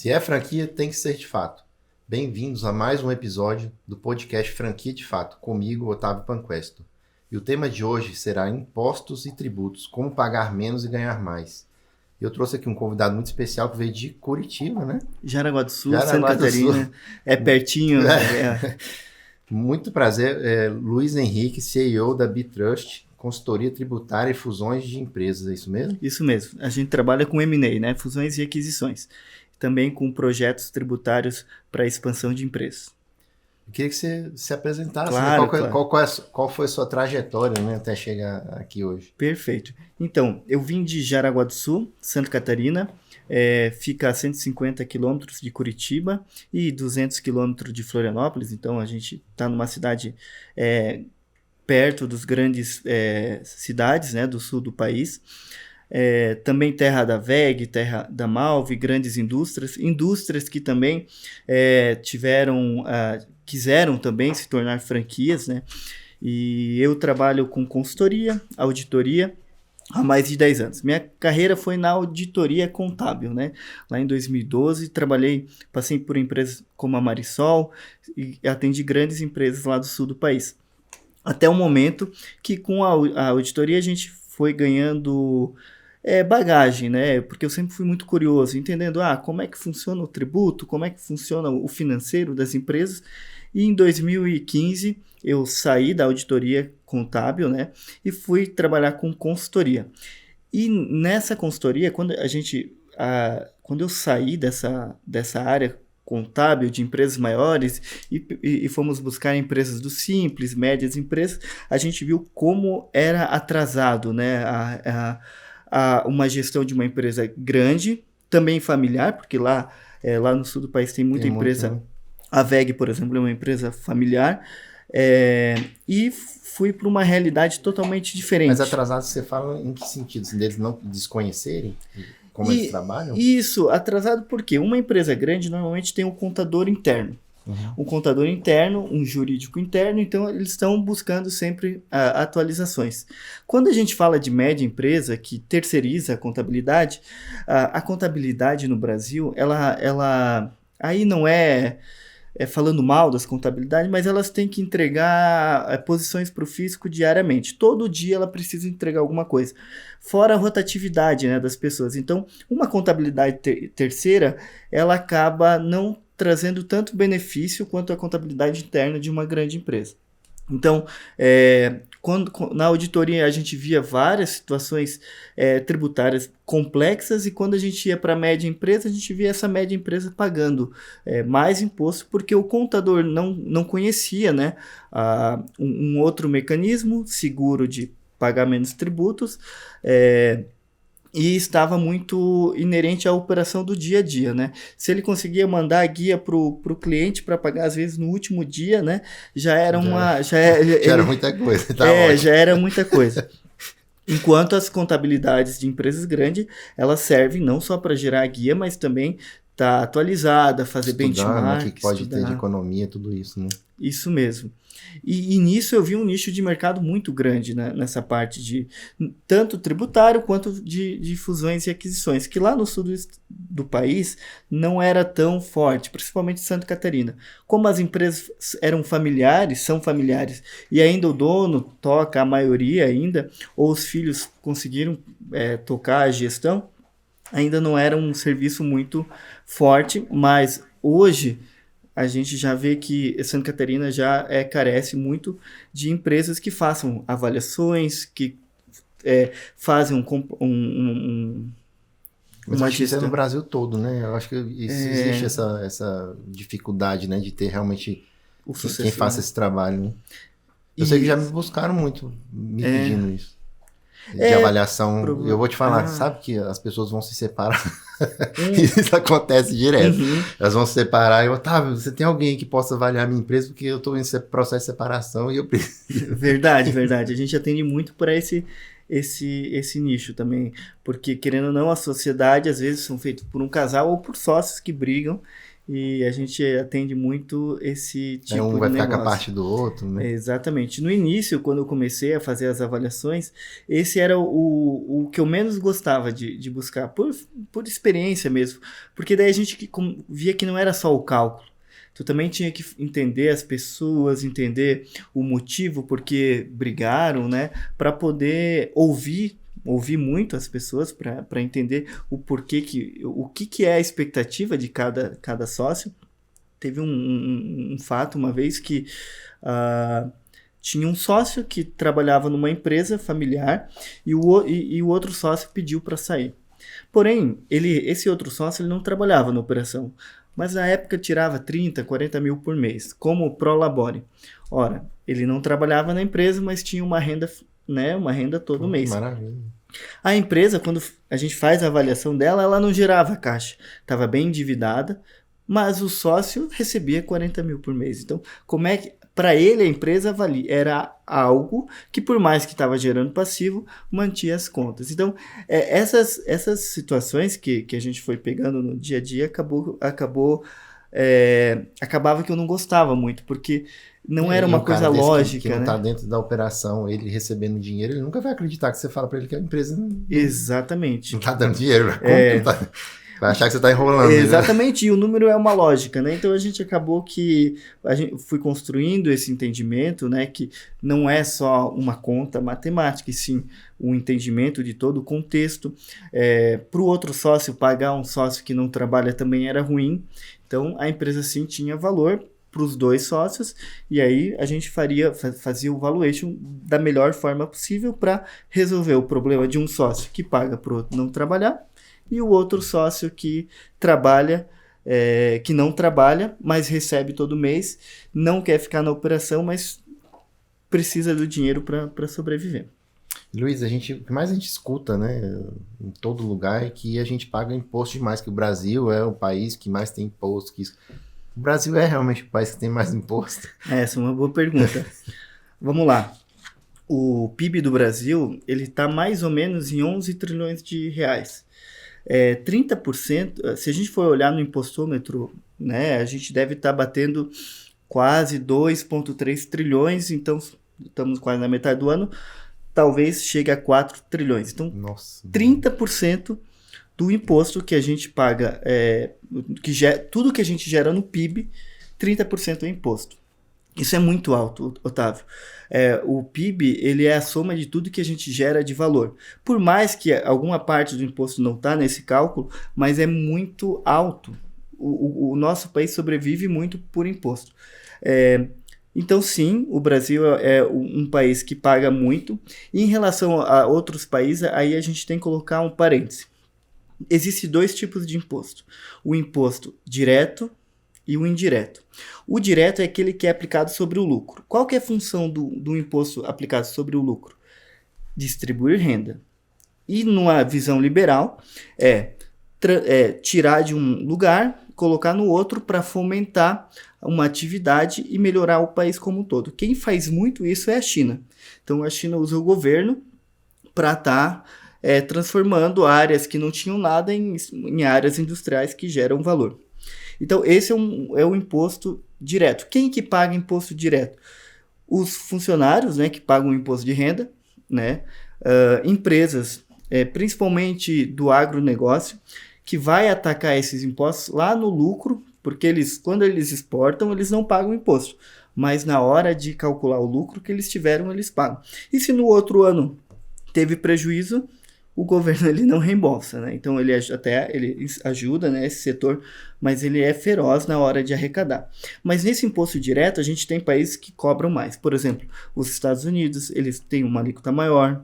Se é franquia, tem que ser de fato. Bem-vindos a mais um episódio do podcast Franquia de Fato, comigo, Otávio Panquesto. E o tema de hoje será impostos e tributos, como pagar menos e ganhar mais. Eu trouxe aqui um convidado muito especial que veio de Curitiba, né? Jaraguá do Sul, Santa Catarina, é pertinho. Muito prazer, Luiz Henrique, CEO da Bitrust, consultoria tributária e fusões de empresas, é isso mesmo? Isso mesmo, a gente trabalha com M&A, né? Fusões e aquisições. Também com projetos tributários para expansão de empresas. Eu queria que você se apresentasse, claro, né? claro. Qual foi a sua trajetória, né, até chegar aqui hoje. Perfeito. Então, eu vim de Jaraguá do Sul, Santa Catarina, fica a 150 quilômetros de Curitiba e 200 quilômetros de Florianópolis, então a gente está numa cidade perto dos grandes cidades, né, do sul do país. Também terra da WEG, terra da Malve, grandes indústrias que também quiseram também se tornar franquias, né? E eu trabalho com consultoria, auditoria, há mais de 10 anos. Minha carreira foi na auditoria contábil, né? Lá em 2012, passei por empresas como a Marisol e atendi grandes empresas lá do sul do país. Até o momento que com a auditoria a gente foi ganhando bagagem, né? Porque eu sempre fui muito curioso, entendendo como é que funciona o tributo, como é que funciona o financeiro das empresas. E em 2015 eu saí da auditoria contábil, né? E fui trabalhar com consultoria. E nessa consultoria, quando eu saí dessa área contábil de empresas maiores e fomos buscar empresas do simples, médias empresas, a gente viu como era atrasado, né? Uma gestão de uma empresa grande, também familiar, porque lá no sul do país tem muita empresa. Muito, né? A WEG, por exemplo, é uma empresa familiar. E fui para uma realidade totalmente diferente. Mas atrasado você fala em que sentido? Assim, deles não desconhecerem como eles trabalham? Isso, atrasado porque uma empresa grande normalmente tem um contador interno. Um contador interno, um jurídico interno, então eles estão buscando sempre atualizações. Quando a gente fala de média empresa que terceiriza a contabilidade no Brasil, ela aí não falando mal das contabilidades, mas elas têm que entregar posições para o fisco diariamente. Todo dia ela precisa entregar alguma coisa. Fora a rotatividade, né, das pessoas. Então, uma contabilidade terceira, ela acaba não trazendo tanto benefício quanto a contabilidade interna de uma grande empresa. Então, na auditoria a gente via várias situações tributárias complexas e quando a gente ia para a média empresa, a gente via essa média empresa pagando mais imposto porque o contador não conhecia, né, um outro mecanismo seguro de pagar menos tributos, e estava muito inerente à operação do dia a dia, né? Se ele conseguia mandar a guia para o cliente para pagar, às vezes, no último dia, né? Já era muita coisa. Tá já era muita coisa. Enquanto as contabilidades de empresas grandes, elas servem não só para gerar a guia, mas também tá atualizada, fazer benchmark. O que pode ter de economia, tudo isso, né? Isso mesmo. E nisso eu vi um nicho de mercado muito grande, né, nessa parte de tanto tributário quanto de fusões e aquisições, que lá no sul do país não era tão forte, principalmente Santa Catarina. Como as empresas são familiares, e ainda o dono toca a maioria ainda, ou os filhos conseguiram tocar a gestão, ainda não era um serviço muito forte, mas hoje a gente já vê que Santa Catarina já carece muito de empresas que façam avaliações, que fazem Mas acho que isso é no Brasil todo, né? Eu acho que existe essa dificuldade, né, de ter realmente quem faça esse trabalho, né? Eu sei que já me buscaram muito me pedindo isso. De avaliação. Eu vou te falar, sabe que as pessoas vão se separar. Isso acontece direto. Elas vão se separar e Otávio, você tem alguém que possa avaliar a minha empresa porque eu estou em processo de separação e eu preciso. Verdade. A gente atende muito para esse nicho também, porque querendo ou não, a sociedade às vezes são feitas por um casal ou por sócios que brigam e a gente atende muito esse tipo de negócio. Um vai ficar com a parte do outro, né? Exatamente. No início, quando eu comecei a fazer as avaliações, esse era o que eu menos gostava de buscar, por experiência mesmo. Porque daí a gente via que não era só o cálculo. Tu também tinha que entender as pessoas, entender o motivo por que brigaram, né? Para poder ouvir muito as pessoas, para entender o porquê, o que é a expectativa de cada sócio. Teve um fato uma vez que tinha um sócio que trabalhava numa empresa familiar e o outro sócio pediu para sair. Porém, esse outro sócio ele não trabalhava na operação, mas na época tirava 30, 40 mil por mês, como prolabore. Ora, ele não trabalhava na empresa, mas tinha uma renda, né, uma renda todo mês. Maravilha. A empresa, quando a gente faz a avaliação dela, ela não gerava caixa, estava bem endividada, mas o sócio recebia 40 mil por mês. Então, como é que para ele a empresa era algo que, por mais que estava gerando passivo, mantinha as contas. Então, essas situações que a gente foi pegando no dia a dia, acabava que eu não gostava muito, porque não era uma coisa lógica. Que não está dentro da operação, ele recebendo dinheiro, ele nunca vai acreditar que você fala para ele que a empresa Exatamente. Não está dando dinheiro. Vai achar que você está enrolando. Exatamente, e o número é uma lógica, né? Então a gente acabou que fui construindo esse entendimento, né? Que não é só uma conta matemática, e sim um entendimento de todo o contexto. Para o outro sócio, pagar um sócio que não trabalha também era ruim. Então a empresa sim tinha valor para os dois sócios, e aí a gente fazia o valuation da melhor forma possível para resolver o problema de um sócio que paga para o outro não trabalhar, e o outro sócio que trabalha, que não trabalha, mas recebe todo mês, não quer ficar na operação, mas precisa do dinheiro para sobreviver. Luiz, o que mais a gente escuta, né, em todo lugar, é que a gente paga imposto demais, que o Brasil é o país que mais tem imposto. O Brasil é realmente o país que tem mais imposto? Essa é uma boa pergunta. Vamos lá. O PIB do Brasil, ele está mais ou menos em 11 trilhões de reais. 30%, se a gente for olhar no impostômetro, né, a gente deve estar batendo quase 2,3 trilhões, então estamos quase na metade do ano, talvez chegue a 4 trilhões. Então, nossa, 30% do imposto que a gente paga, tudo que a gente gera no PIB, 30% é imposto. Isso é muito alto, Otávio. O PIB, ele é a soma de tudo que a gente gera de valor. Por mais que alguma parte do imposto não está nesse cálculo, mas é muito alto. O nosso país sobrevive muito por imposto. Então, sim, o Brasil é um país que paga muito. E em relação a outros países, aí a gente tem que colocar um parêntese. Existem dois tipos de imposto. O imposto direto e o indireto. O direto é aquele que é aplicado sobre o lucro. Qual que é a função do imposto aplicado sobre o lucro? Distribuir renda. E numa visão liberal, tirar de um lugar, colocar no outro para fomentar uma atividade e melhorar o país como um todo. Quem faz muito isso é a China. Então a China usa o governo para estar transformando áreas que não tinham nada em áreas industriais que geram valor. Então, esse é o imposto direto. Quem que paga imposto direto? Os funcionários, né, que pagam o imposto de renda, né? Empresas, principalmente do agronegócio, que vai atacar esses impostos lá no lucro, porque quando eles exportam, eles não pagam imposto. Mas na hora de calcular o lucro que eles tiveram, eles pagam. E se no outro ano teve prejuízo, o governo ele não reembolsa, né? Então ele ajuda, né, esse setor, mas ele é feroz na hora de arrecadar. Mas nesse imposto direto a gente tem países que cobram mais. Por exemplo, os Estados Unidos, eles têm uma alíquota maior,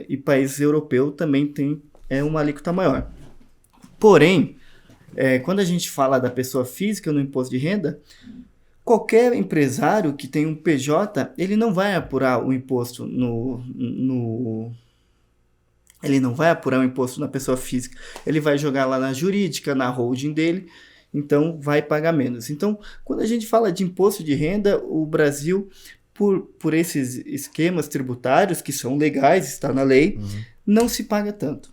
e países europeus também têm uma alíquota maior. Porém, quando a gente fala da pessoa física no imposto de renda, qualquer empresário que tem um PJ, ele não vai apurar o imposto ele não vai apurar o imposto na pessoa física. Ele vai jogar lá na jurídica, na holding dele, então vai pagar menos. Então, quando a gente fala de imposto de renda, o Brasil, por esses esquemas tributários, que são legais, está na lei, não se paga tanto.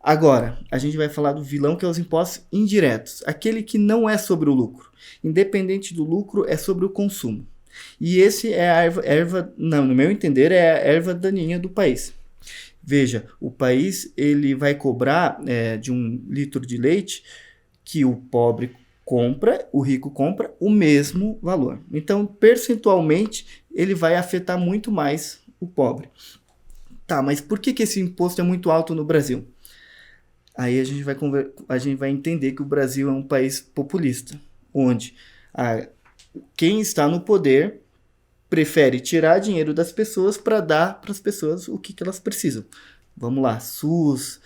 Agora, a gente vai falar do vilão, que é os impostos indiretos. Aquele que não é sobre o lucro. Independente do lucro, é sobre o consumo. E esse é a erva, não, no meu entender, é a erva daninha do país. Veja, o país ele vai cobrar de 1 litro de leite que o pobre compra, o rico compra o mesmo valor. Então, percentualmente, ele vai afetar muito mais o pobre. Tá, mas por que esse imposto é muito alto no Brasil? Aí a gente vai entender que o Brasil é um país populista, onde quem está no poder prefere tirar dinheiro das pessoas para dar para as pessoas o que elas precisam. Vamos lá, SUS,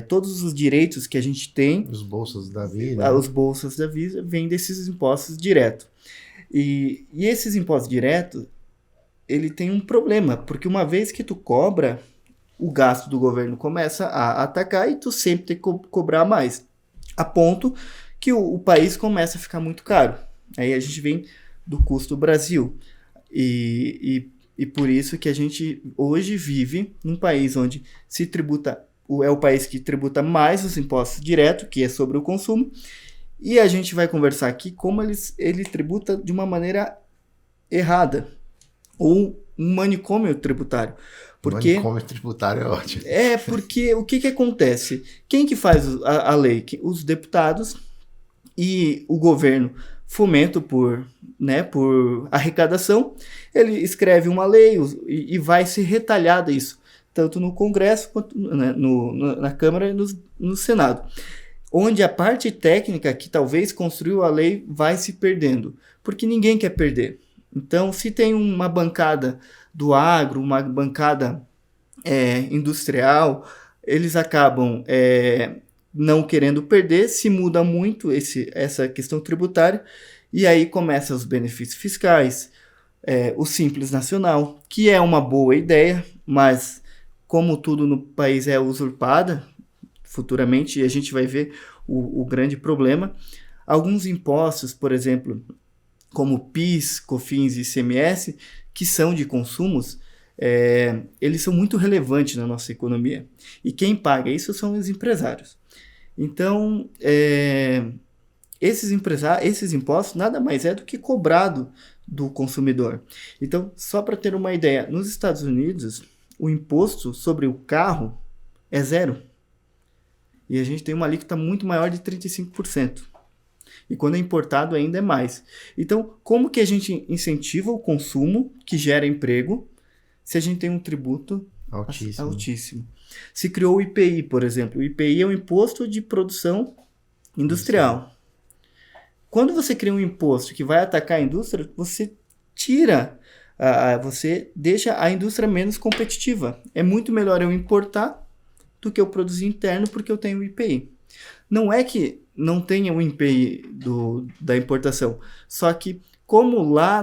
todos os direitos que a gente tem. Os bolsas da vida. Os bolsas da vida vêm desses impostos diretos. E esses impostos diretos, ele tem um problema, porque uma vez que tu cobra, o gasto do governo começa a atacar e tu sempre tem que cobrar mais. A ponto que o país começa a ficar muito caro. Aí a gente vem do custo Brasil. E por isso que a gente hoje vive num país onde se tributa, é o país que tributa mais os impostos diretos, que é sobre o consumo, e a gente vai conversar aqui como ele tributa de uma maneira errada, ou um manicômio tributário. Porque, manicômio tributário é ótimo. Porque o que acontece? Quem que faz a lei? Os deputados e o governo fomento por arrecadação, ele escreve uma lei e vai ser retalhada isso, tanto no Congresso quanto na Câmara e no Senado, onde a parte técnica que talvez construiu a lei vai se perdendo, porque ninguém quer perder. Então, se tem uma bancada do agro, uma bancada industrial, eles acabam não querendo perder, se muda muito essa questão tributária, e aí começam os benefícios fiscais, o Simples Nacional, que é uma boa ideia, mas como tudo no país é usurpada, futuramente, e a gente vai ver o grande problema, alguns impostos, por exemplo, como PIS, COFINS e ICMS, que são de consumos, eles são muito relevantes na nossa economia. E quem paga isso são os empresários. Então, esses impostos nada mais é do que cobrado do consumidor. Então, só para ter uma ideia, nos Estados Unidos, o imposto sobre o carro é 0. E a gente tem uma alíquota muito maior de 35%. E quando é importado ainda é mais. Então, como que a gente incentiva o consumo que gera emprego se a gente tem um tributo altíssimo? Se criou o IPI, por exemplo. O IPI é o Imposto de Produção Industrial. Quando você cria um imposto que vai atacar a indústria, você você deixa a indústria menos competitiva. É muito melhor eu importar do que eu produzir interno porque eu tenho o IPI. Não é que não tenha o IPI da importação, só que como lá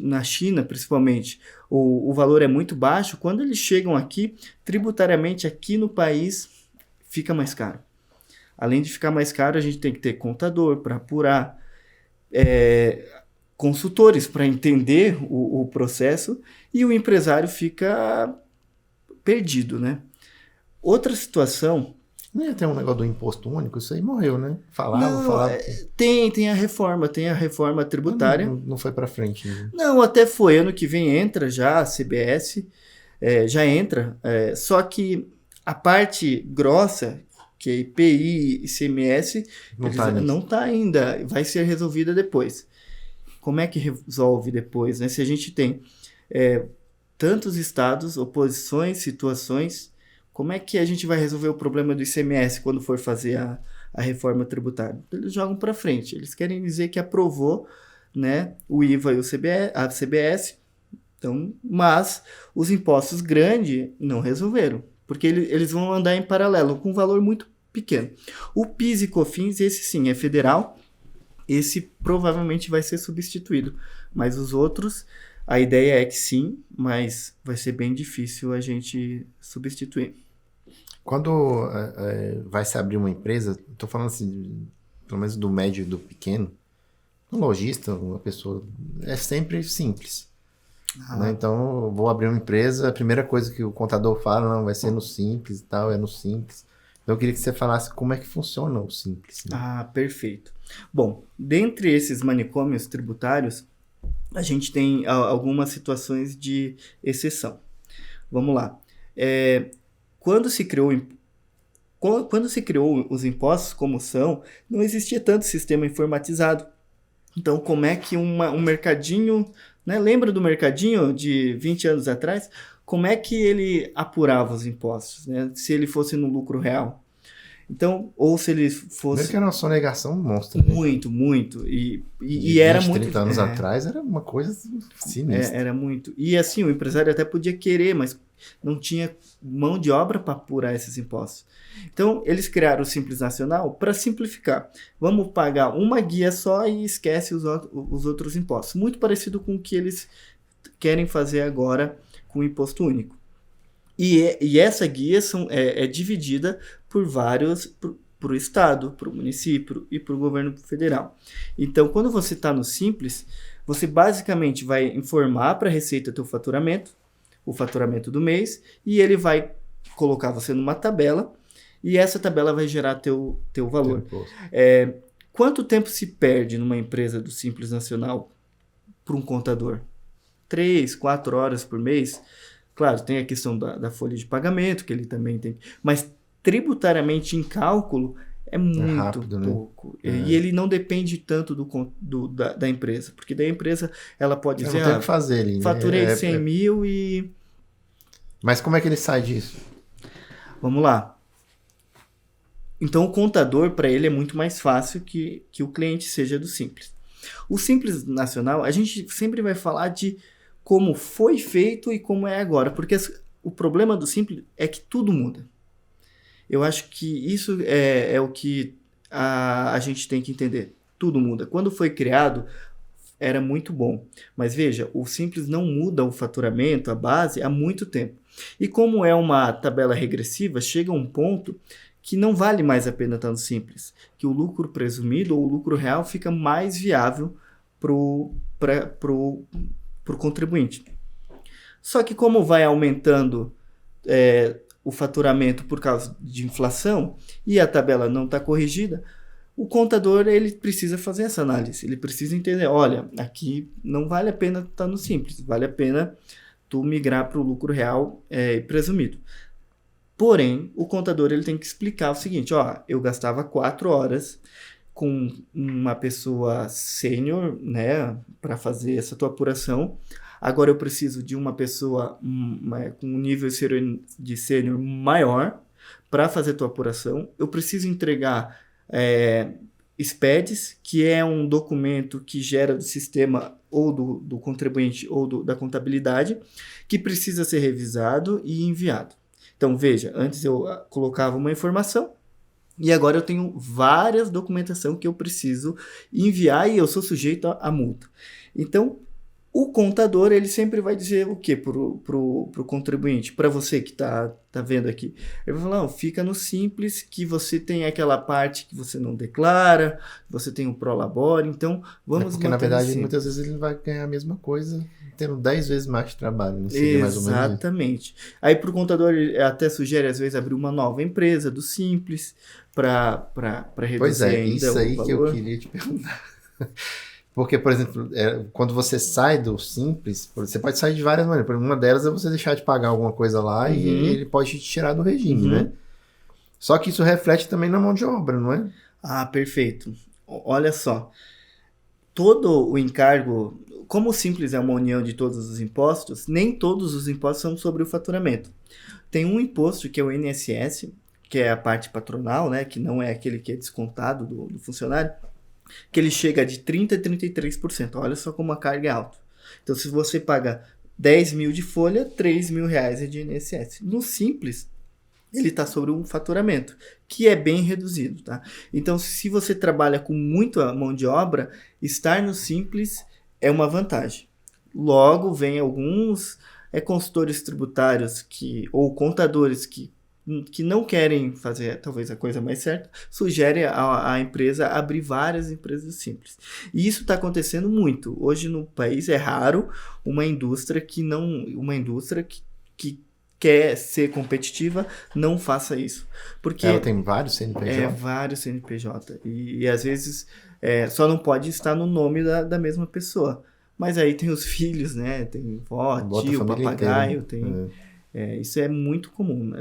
na China, principalmente, o valor é muito baixo, quando eles chegam aqui, tributariamente aqui no país, fica mais caro. Além de ficar mais caro, a gente tem que ter contador para apurar, consultores para entender o processo, e o empresário fica perdido, né? Outra situação... Não ia ter um negócio do imposto único? Isso aí morreu, né? Falava. Tem a reforma tributária. Não foi para frente. Né? Não, até foi. Ano que vem entra já a CBS, já entra. Só que a parte grossa, que é IPI e ICMS, não está ainda. Vai ser resolvida depois. Como é que resolve depois? Né? Se a gente tem tantos estados, oposições, situações... Como é que a gente vai resolver o problema do ICMS quando for fazer a reforma tributária? Eles jogam para frente. Eles querem dizer que aprovou, né, o IVA e a CBS, então, mas os impostos grandes não resolveram, porque eles vão andar em paralelo, com um valor muito pequeno. O PIS e COFINS, esse sim, é federal, esse provavelmente vai ser substituído, mas os outros, a ideia é que sim, mas vai ser bem difícil a gente substituir. Quando vai se abrir uma empresa, estou falando assim, pelo menos do médio e do pequeno, um lojista, uma pessoa, é sempre simples. Né? Então, vou abrir uma empresa, a primeira coisa que o contador fala, não, vai ser no simples e tal, é no simples. Então eu queria que você falasse como é que funciona o Simples. Né? Ah, perfeito. Bom, dentre esses manicômios tributários, a gente tem algumas situações de exceção. Vamos lá. Quando se criou os impostos como são, não existia tanto sistema informatizado. Então, como é que um mercadinho, né? Lembra do mercadinho de 20 anos atrás? Como é que ele apurava os impostos, né? Se ele fosse no lucro real? Então, ou se ele fosse... Mesmo que era uma sonegação monstra. Né? Muito, muito. E era muito... 30 anos atrás era uma coisa sinistra. Era muito. E assim, o empresário até podia querer, mas não tinha mão de obra para apurar esses impostos. Então, eles criaram o Simples Nacional para simplificar. Vamos pagar uma guia só e esquece os outros impostos. Muito parecido com o que eles querem fazer agora com o Imposto Único. E essa guia é dividida por vários, para o Estado, para o município e para o governo federal. Então, quando você está no Simples, você basicamente vai informar para a Receita teu faturamento, o faturamento do mês, e ele vai colocar você numa tabela, e essa tabela vai gerar teu valor. Quanto tempo se perde numa empresa do Simples Nacional para um contador? 3, 4 horas por mês? Claro, tem a questão da folha de pagamento, que ele também tem, mas tributariamente em cálculo é muito rápido, pouco. Né? E ele não depende tanto da empresa, porque da empresa ela pode dizer, não tem o que fazer ali, né? Faturei 100 mil e... Mas como é que ele sai disso? Vamos lá. Então o contador, para ele, é muito mais fácil que o cliente seja do Simples. O Simples Nacional, a gente sempre vai falar de como foi feito e como é agora, porque o problema do Simples é que tudo muda. Eu acho que isso é o que a gente tem que entender. Tudo muda. Quando foi criado, era muito bom. Mas veja, o Simples não muda o faturamento, a base, há muito tempo. E como é uma tabela regressiva, chega a um ponto que não vale mais a pena estar no Simples. Que o lucro presumido ou o lucro real fica mais viável pro contribuinte. Só que como vai aumentando o faturamento por causa de inflação e a tabela não está corrigida, o contador ele precisa fazer essa análise. Ele precisa entender, olha, aqui não vale a pena estar no Simples, vale a pena tu migrar para o lucro real presumido. Porém, o contador ele tem que explicar o seguinte, eu gastava 4 horas com uma pessoa sênior, né, para fazer essa tua apuração. Agora eu preciso de uma pessoa com um nível de sênior maior para fazer tua apuração. Eu preciso entregar SPEDs, que é um documento que gera do sistema ou do contribuinte ou da contabilidade, que precisa ser revisado e enviado. Então, veja, antes eu colocava uma informação, e agora eu tenho várias documentação que eu preciso enviar e eu sou sujeito a multa. Então, o contador, ele sempre vai dizer o quê pro contribuinte? Para você que tá vendo aqui. Ele vai falar, não, fica no Simples, que você tem aquela parte que você não declara, você tem o Prolabore, então vamos... Porque, na verdade, muitas vezes ele vai ganhar a mesma coisa, tendo 10 vezes mais de trabalho. Não seria mais ou menos isso. Exatamente. Aí, pro contador, ele até sugere, às vezes, abrir uma nova empresa do Simples, para reduzir pois é, ainda isso aí o valor. que eu queria te perguntar. Porque, por exemplo, quando você sai do Simples, você pode sair de várias maneiras. Uma delas é você deixar de pagar alguma coisa lá e ele pode te tirar do regime, né? Só que isso reflete também na mão de obra, não é? Ah, perfeito. Olha só. Todo o encargo, como o Simples é uma união de todos os impostos, nem todos os impostos são sobre o faturamento. Tem um imposto que é o INSS, que é a parte patronal, né? Que não é aquele que é descontado do funcionário, que ele chega de 30% a 33%. Olha só como a carga é alta. Então, se você paga 10 mil de folha, 3 mil reais é de INSS. No Simples, ele está sobre um faturamento, que é bem reduzido. Tá? Então, se você trabalha com muita mão de obra, estar no Simples é uma vantagem. Logo, vem alguns consultores tributários ou contadores que não querem fazer talvez a coisa mais certa, sugere a empresa abrir várias empresas simples. E isso está acontecendo muito. Hoje no país é raro uma indústria que quer ser competitiva, não faça isso. Porque ela tem vários CNPJ? Vários CNPJ. E às vezes só não pode estar no nome da mesma pessoa. Mas aí tem os filhos, né? Tem vó, tio, papagaio. Inteira. Isso é muito comum.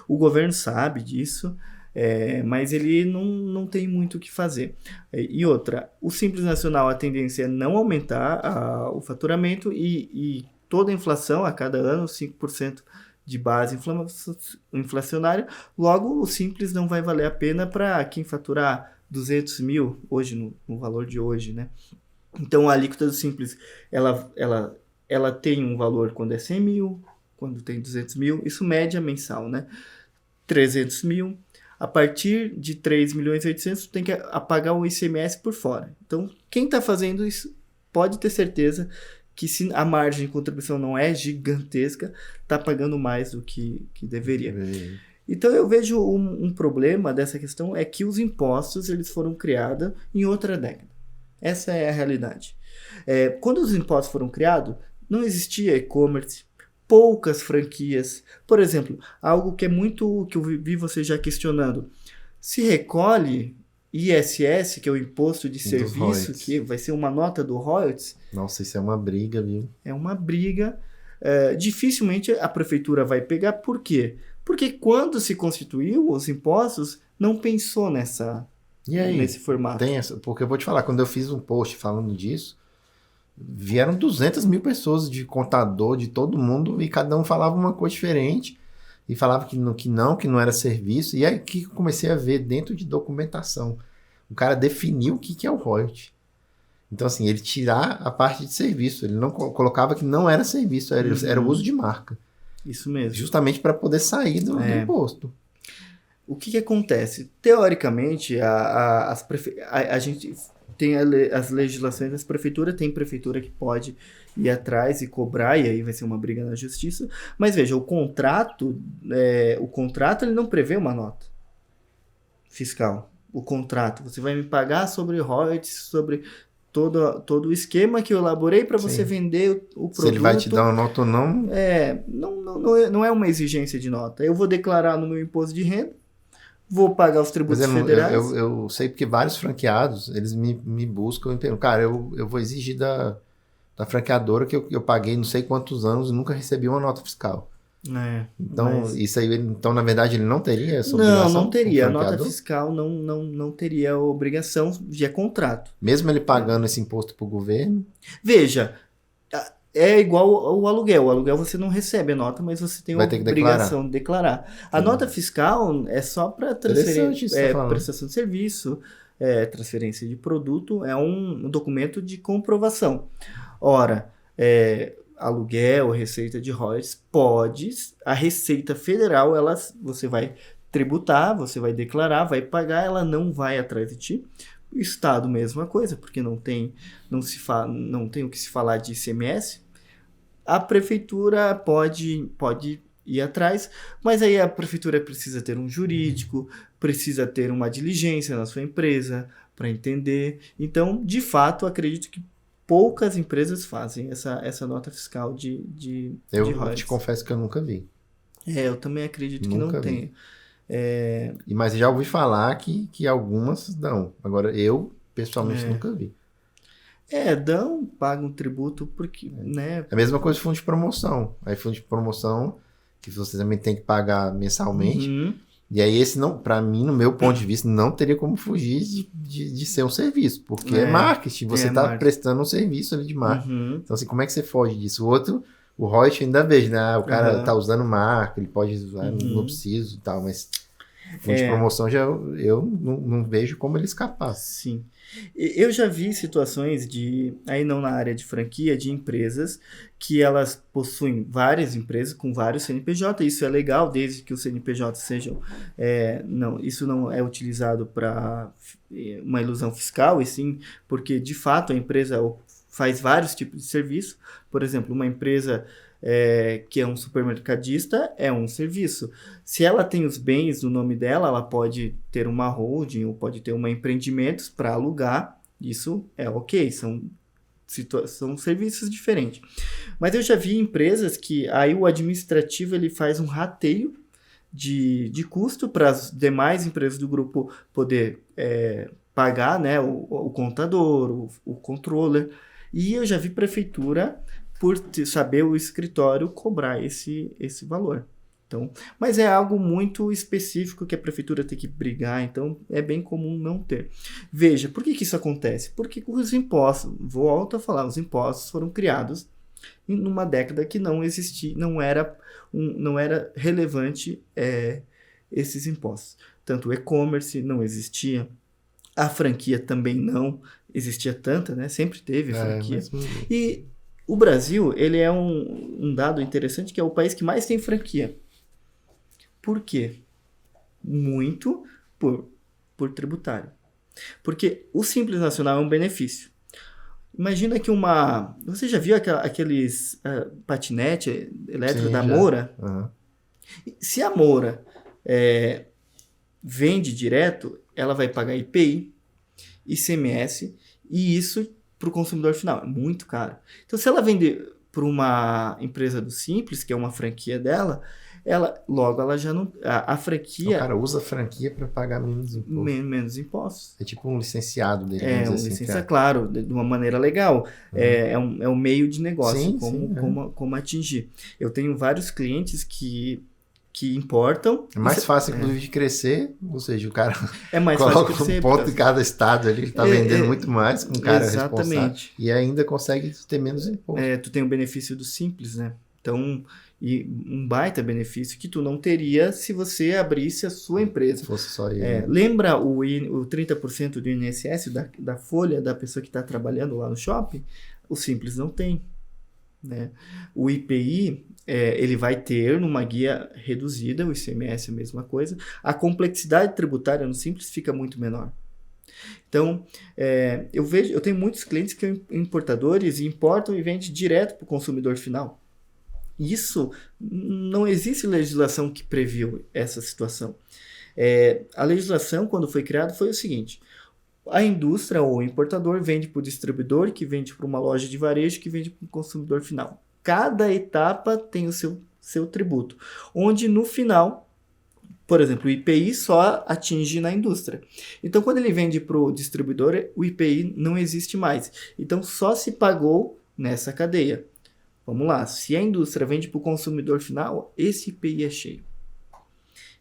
O governo sabe disso, mas ele não tem muito o que fazer. E outra, o Simples Nacional, a tendência é não aumentar o faturamento e toda a inflação, a cada ano, 5% de base inflacionária, logo o Simples não vai valer a pena para quem faturar 200 mil, hoje, no valor de hoje, né? Então, a alíquota do Simples, ela tem um valor quando é 100 mil, quando tem 200 mil, isso média mensal, né? 300 mil, a partir de 3.800.000, tem que apagar o ICMS por fora. Então, quem está fazendo isso pode ter certeza que se a margem de contribuição não é gigantesca, está pagando mais do que deveria. Então, eu vejo um problema dessa questão é que os impostos eles foram criados em outra década. Essa é a realidade. Quando os impostos foram criados, não existia e-commerce, poucas franquias. Por exemplo, algo que que eu vi você já questionando. Se recolhe ISS, que é o Imposto de Serviço, que vai ser uma nota do royalties. Nossa, isso é uma briga, viu? É uma briga. Dificilmente a prefeitura vai pegar. Por quê? Porque quando se constituiu os impostos, não pensou nesse formato. Porque eu vou te falar, quando eu fiz um post falando disso, vieram 200 mil pessoas de contador, de todo mundo, e cada um falava uma coisa diferente, e falava que não era serviço, e aí que eu comecei a ver dentro de documentação. O cara definiu o que é o royalty. Então, assim, ele tirar a parte de serviço, ele não colocava que não era serviço, era o uso de marca. Isso mesmo. Justamente para poder sair do imposto. O que acontece? Teoricamente, a gente tem as legislações das prefeituras, tem prefeitura que pode ir atrás e cobrar, e aí vai ser uma briga na justiça. Mas veja, o contrato ele não prevê uma nota fiscal. O contrato, você vai me pagar sobre royalties, sobre todo o esquema que eu elaborei para você vender o produto. Se ele vai te dar uma nota ou não... Não é uma exigência de nota. Eu vou declarar no meu imposto de renda, vou pagar os tributos federais. Eu sei porque vários franqueados, eles me buscam e perguntam, cara, eu vou exigir da franqueadora que eu paguei não sei quantos anos e nunca recebi uma nota fiscal. Isso aí, na verdade, ele não teria essa obrigação? Não teria. A nota fiscal não teria a obrigação, já é contrato. Mesmo ele pagando esse imposto para o governo? Veja, é igual o aluguel. O aluguel você não recebe a nota, mas você tem a obrigação de declarar. A nota fiscal é só para prestação de serviço, transferência de produto, é um documento de comprovação. Ora, aluguel, receita de royalties, a Receita Federal, você vai tributar, você vai declarar, vai pagar, ela não vai atrás de ti. O Estado, mesma coisa, porque não tem o que se falar de ICMS. A prefeitura pode ir atrás, mas aí a prefeitura precisa ter um jurídico, precisa ter uma diligência na sua empresa para entender. Então, de fato, acredito que poucas empresas fazem essa nota fiscal de royalties. Eu te confesso que eu nunca vi. Eu também acredito que não tenha. Mas já ouvi falar que algumas dão. Agora, eu, pessoalmente, nunca vi. Pagam tributo porque, né? É a mesma coisa de fundo de promoção. Aí, fundo de promoção, que você também tem que pagar mensalmente. Uhum. E aí, esse não, para mim, no meu ponto de vista, não teria como fugir de ser um serviço, porque é marketing, você está prestando um serviço ali de marketing. Uhum. Então, assim, como é que você foge disso? O outro, o royalties ainda vejo, né? O cara tá usando marca, ele pode usar, não preciso e tal, mas fundo de promoção eu não vejo como ele escapar. Sim. Eu já vi situações aí não na área de franquia, de empresas que elas possuem várias empresas com vários CNPJ. Isso é legal, desde que os CNPJ sejam... isso não é utilizado para uma ilusão fiscal, e sim porque, de fato, a empresa faz vários tipos de serviço. Por exemplo, uma empresa que é um supermercadista, é um serviço. Se ela tem os bens no nome dela, ela pode ter uma holding ou pode ter empreendimentos para alugar. Isso é ok, são são serviços diferentes. Mas eu já vi empresas que aí o administrativo ele faz um rateio de custo para as demais empresas do grupo poder pagar, né, o contador, o controller. E eu já vi prefeitura, por saber o escritório, cobrar esse valor. Então, mas é algo muito específico que a prefeitura tem que brigar, então é bem comum não ter. Veja, por que isso acontece? Porque os impostos, volto a falar, os impostos foram criados em uma década que não existia, não era relevante esses impostos. Tanto o e-commerce não existia, a franquia também não existia tanta, né? Sempre teve franquia. E o Brasil, ele é um dado interessante, que é o país que mais tem franquia. Por quê? Muito por tributário. Porque o Simples Nacional é um benefício. Imagina que você já viu aqueles patinete elétrico da Moura? Uhum. Se a Moura vende direto, ela vai pagar IPI, ICMS, e isso para o consumidor final. É muito caro. Então, se ela vender para uma empresa do Simples, que é uma franquia dela, ela já não... A franquia... O cara usa a franquia para pagar menos impostos. Menos impostos. É tipo um licenciado dele. Licença, claro, de uma maneira legal. É um meio de negócio, como atingir. Eu tenho vários clientes que importam. É mais fácil, inclusive, de crescer, ou seja, o cara coloca um ponto em cada estado ali, ele está vendendo muito mais com um cara responsável e ainda consegue ter menos imposto. Tu tem o benefício do Simples, né? Então, e um baita benefício que tu não teria se você abrisse a sua empresa. Se fosse só ele. Lembra o 30% do INSS, da folha da pessoa que está trabalhando lá no shopping? O Simples não tem. Né? O IPI, ele vai ter numa guia reduzida, o ICMS é a mesma coisa. A complexidade tributária no Simples fica muito menor. Então, eu tenho muitos clientes que são importadores e importam e vendem direto para o consumidor final. Isso, não existe legislação que previu essa situação. A legislação, quando foi criada, foi o seguinte: a indústria ou o importador vende para o distribuidor, que vende para uma loja de varejo, que vende para o consumidor final. Cada etapa tem o seu tributo, onde no final, por exemplo, o IPI só atinge na indústria. Então, quando ele vende para o distribuidor, o IPI não existe mais. Então, só se pagou nessa cadeia. Vamos lá, se a indústria vende para o consumidor final, esse IPI é cheio.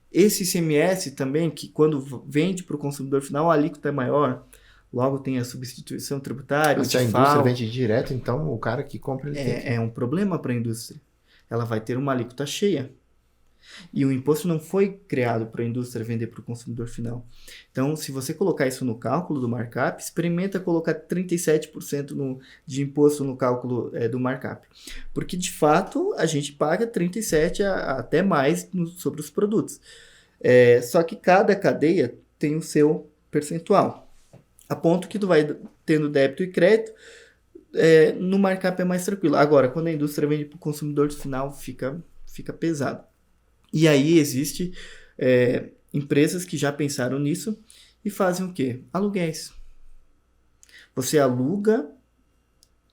Esse ICMS também, que quando vende para o consumidor final, a alíquota é maior, logo tem a substituição tributária. Mas se a indústria vende direto, então o cara que compra... É um problema para a indústria. Ela vai ter uma alíquota cheia. E o imposto não foi criado para a indústria vender para o consumidor final. Então, se você colocar isso no cálculo do markup, experimenta colocar 37% de imposto no cálculo do markup. Porque, de fato, a gente paga 37% até mais sobre os produtos. Só que cada cadeia tem o seu percentual. A ponto que tu vai tendo débito e crédito, no markup é mais tranquilo. Agora, quando a indústria vende para o consumidor final, fica pesado. E aí existe empresas que já pensaram nisso e fazem o quê? Aluguéis. Você aluga,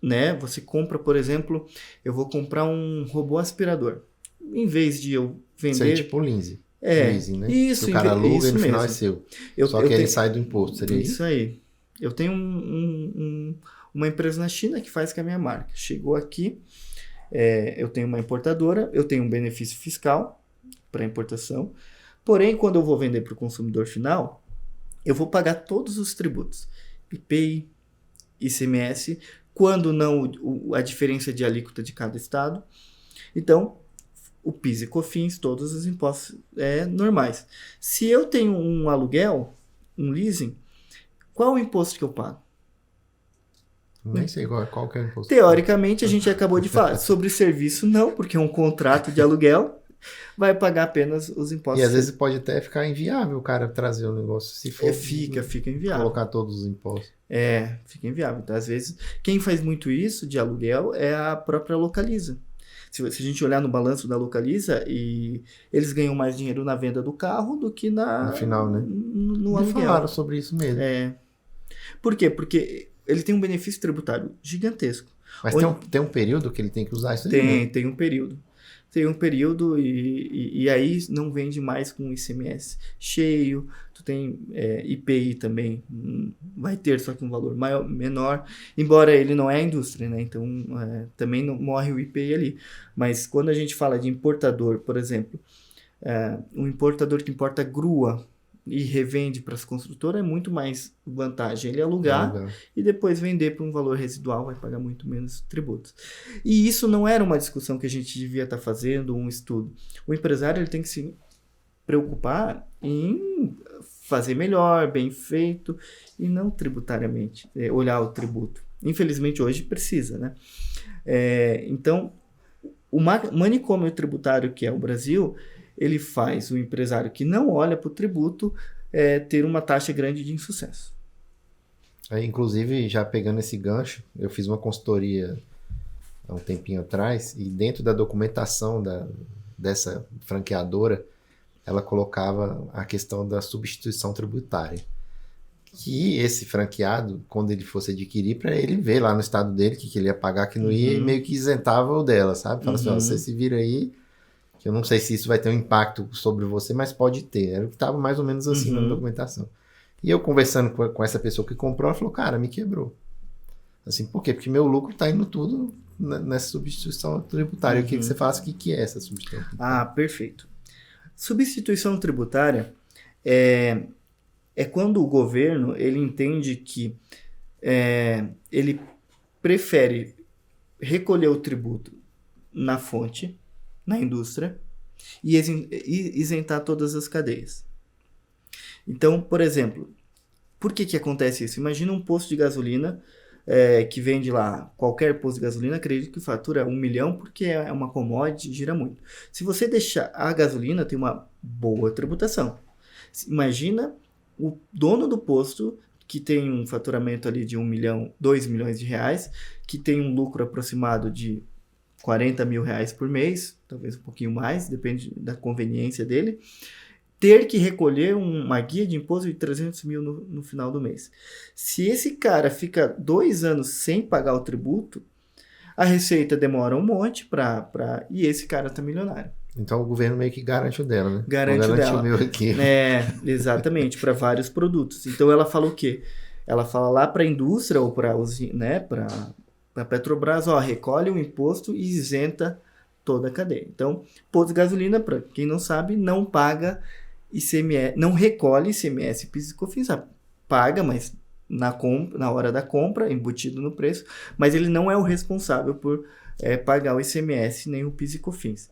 né? Você compra, por exemplo, eu vou comprar um robô aspirador. Em vez de eu vender... Isso é tipo o Lindsay. Leasing, né? Isso, que o cara aluga e no final mesmo. é seu. Só que ele sai do imposto, seria isso? Isso aí. Eu tenho uma empresa na China que faz com a minha marca. Chegou aqui, eu tenho uma importadora, eu tenho um benefício fiscal para importação. Porém, quando eu vou vender para o consumidor final, eu vou pagar todos os tributos. IPI, ICMS, quando não a diferença de alíquota de cada estado. Então, o PIS e COFINS, todos os impostos normais. Se eu tenho um aluguel, um leasing, qual o imposto que eu pago? Nem sei qual que é o imposto. Teoricamente, a gente acabou de falar. Sobre serviço, não, porque é um contrato de aluguel. Vai pagar apenas os impostos. E às vezes pode até ficar inviável o cara trazer o negócio. Se for fica inviável. Colocar todos os impostos. Fica inviável. Então, às vezes, quem faz muito isso de aluguel é a própria Localiza. Se a gente olhar no balanço da Localiza, e eles ganham mais dinheiro na venda do carro do que no final, né? No aluguel. Falaram sobre isso mesmo. Por quê? Porque ele tem um benefício tributário gigantesco. Mas tem um período que ele tem que usar isso aí, né? Tem um período. Tem um período e aí não vende mais com ICMS cheio. Tu tem IPI também, vai ter só que um valor menor, embora ele não é a indústria, né? Então também não morre o IPI ali. Mas quando a gente fala de importador, por exemplo, um importador que importa grua e revende para as construtoras é muito mais vantagem ele alugar e depois vender por um valor residual, vai pagar muito menos tributos. E isso não era uma discussão que a gente devia estar fazendo, um estudo. O empresário ele tem que se preocupar em fazer melhor, bem feito, e não tributariamente, olhar o tributo. Infelizmente hoje precisa, né? Então, o manicômio tributário que é o Brasil, ele faz o empresário que não olha para o tributo ter uma taxa grande de insucesso. Inclusive, já pegando esse gancho, eu fiz uma consultoria há um tempinho atrás, e dentro da documentação dessa franqueadora, ela colocava a questão da substituição tributária. Que esse franqueado, quando ele fosse adquirir, para ele ver lá no estado dele que ele ia pagar, que não ia, e meio que isentava o dela, sabe? Fala assim, ó, você se vira aí, que eu não sei se isso vai ter um impacto sobre você, mas pode ter. Era o que estava mais ou menos assim na documentação. E eu conversando com essa pessoa que comprou, ela falou, cara, me quebrou. Assim, por quê? Porque meu lucro está indo tudo nessa substituição tributária. Eu queria que você falasse o que é essa substituição tributária. Perfeito. Substituição tributária é quando o governo ele entende que ele prefere recolher o tributo na fonte, na indústria, e isentar todas as cadeias. Então, por exemplo, por que acontece isso? Imagina um posto de gasolina que vende lá, qualquer posto de gasolina, acredito que fatura 1 milhão, porque é uma commodity, gira muito. Se você deixar a gasolina, tem uma boa tributação. Imagina o dono do posto, que tem um faturamento ali de 1 milhão, 2 milhões de reais, que tem um lucro aproximado de 40 mil reais por mês, talvez um pouquinho mais, depende da conveniência dele, ter que recolher uma guia de imposto de 300 mil no final do mês. Se esse cara fica 2 anos sem pagar o tributo, a Receita demora um monte e esse cara está milionário. Então o governo meio que garante o dela, né? Garante o dela. O meu aqui. Exatamente, para vários produtos. Então ela fala o quê? Ela fala lá para a indústria ou para a Petrobras, recolhe o imposto e isenta toda a cadeia. Então, posto de gasolina, para quem não sabe, não paga ICMS, não recolhe ICMS, PIS e COFINS, paga, mas na hora da compra, embutido no preço, mas ele não é o responsável por pagar o ICMS nem o PIS e COFINS.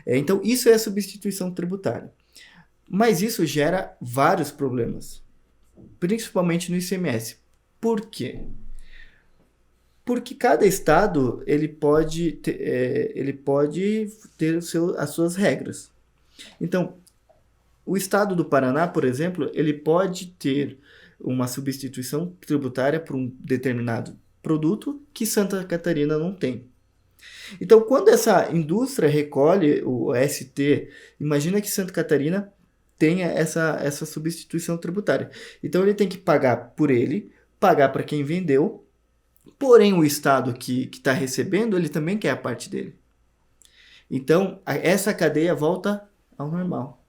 Então, isso é a substituição tributária. Mas isso gera vários problemas, principalmente no ICMS. Por quê? Porque cada estado ele pode ter as suas regras. Então, o estado do Paraná, por exemplo, ele pode ter uma substituição tributária por um determinado produto que Santa Catarina não tem. Então, quando essa indústria recolhe o ST, imagina que Santa Catarina tenha essa substituição tributária. Então, ele tem que pagar por ele, pagar para quem vendeu, porém o estado que está recebendo, ele também quer a parte dele. Então, essa cadeia volta ao normal.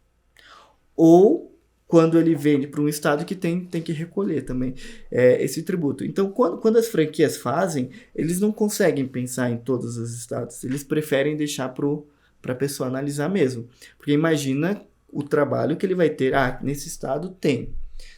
Ou quando ele vende para um estado que tem que recolher também esse tributo. Então, quando as franquias fazem, eles não conseguem pensar em todos os estados. Eles preferem deixar para a pessoa analisar mesmo. Porque imagina o trabalho que ele vai ter. Nesse estado tem.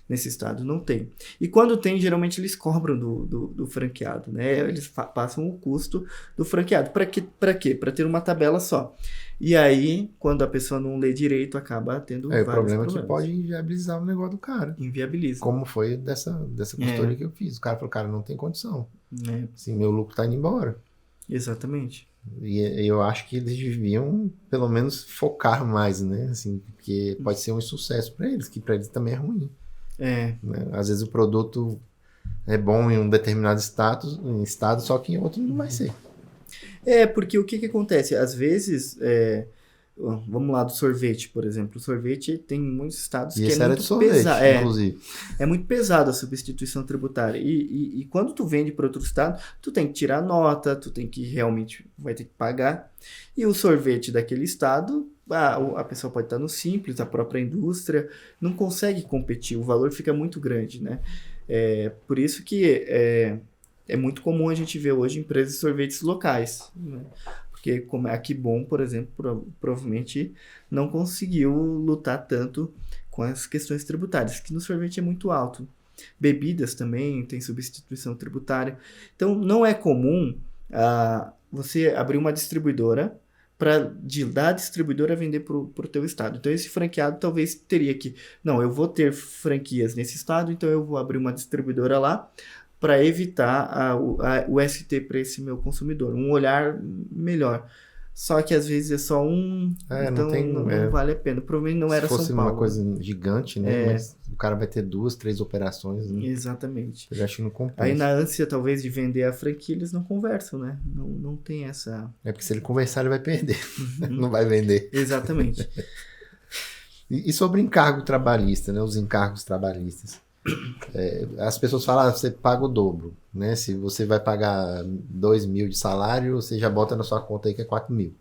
Nesse estado não tem. E quando tem, geralmente eles cobram do franqueado, né? Eles passam o custo do franqueado. Para quê? Para ter uma tabela só. E aí, quando a pessoa não lê direito, acaba tendo vários problemas. O problema é que pode inviabilizar o negócio do cara. Inviabiliza. Como foi dessa consultoria que eu fiz. O cara falou, cara, não tem condição. Assim, meu lucro tá indo embora. Exatamente. E eu acho que eles deviam, pelo menos, focar mais, né? Assim, porque pode ser um insucesso para eles, que para eles também é ruim. Né? Às vezes o produto é bom em um determinado estado, só que em outro não vai ser. Porque o que acontece? Às vezes, Vamos lá do sorvete, por exemplo. O sorvete tem muitos estados que é muito pesado. Inclusive. É muito pesado a substituição tributária. E quando tu vende para outro estado, tu tem que tirar nota, tu tem que realmente vai ter que pagar. E o sorvete daquele estado, a pessoa pode estar no Simples, a própria indústria, não consegue competir, o valor fica muito grande, né? Por isso que é muito comum a gente ver hoje empresas de sorvetes locais, né? Porque como a Kibon, por exemplo, provavelmente não conseguiu lutar tanto com as questões tributárias, que no sorvete é muito alto. Bebidas também tem substituição tributária. Então, não é comum você abrir uma distribuidora da distribuidora vender para o teu estado. Então, esse franqueado talvez teria que... Não, eu vou ter franquias nesse estado, então eu vou abrir uma distribuidora lá para evitar o ST para esse meu consumidor, um olhar melhor. Só que às vezes é só então não vale a pena. Provavelmente não era São Paulo. Se fosse uma coisa gigante, né? Mas o cara vai ter 2, 3 operações. Né? Exatamente. Eu acho que não compensa. Aí na ânsia, talvez, de vender a franquia, eles não conversam, né? Não tem essa... Porque se ele conversar, ele vai perder. Não vai vender. Exatamente. E sobre encargo trabalhista, né? Os encargos trabalhistas. As pessoas falam, você paga o dobro, né? Se você vai pagar 2.000 de salário, você já bota na sua conta aí que é 4.000.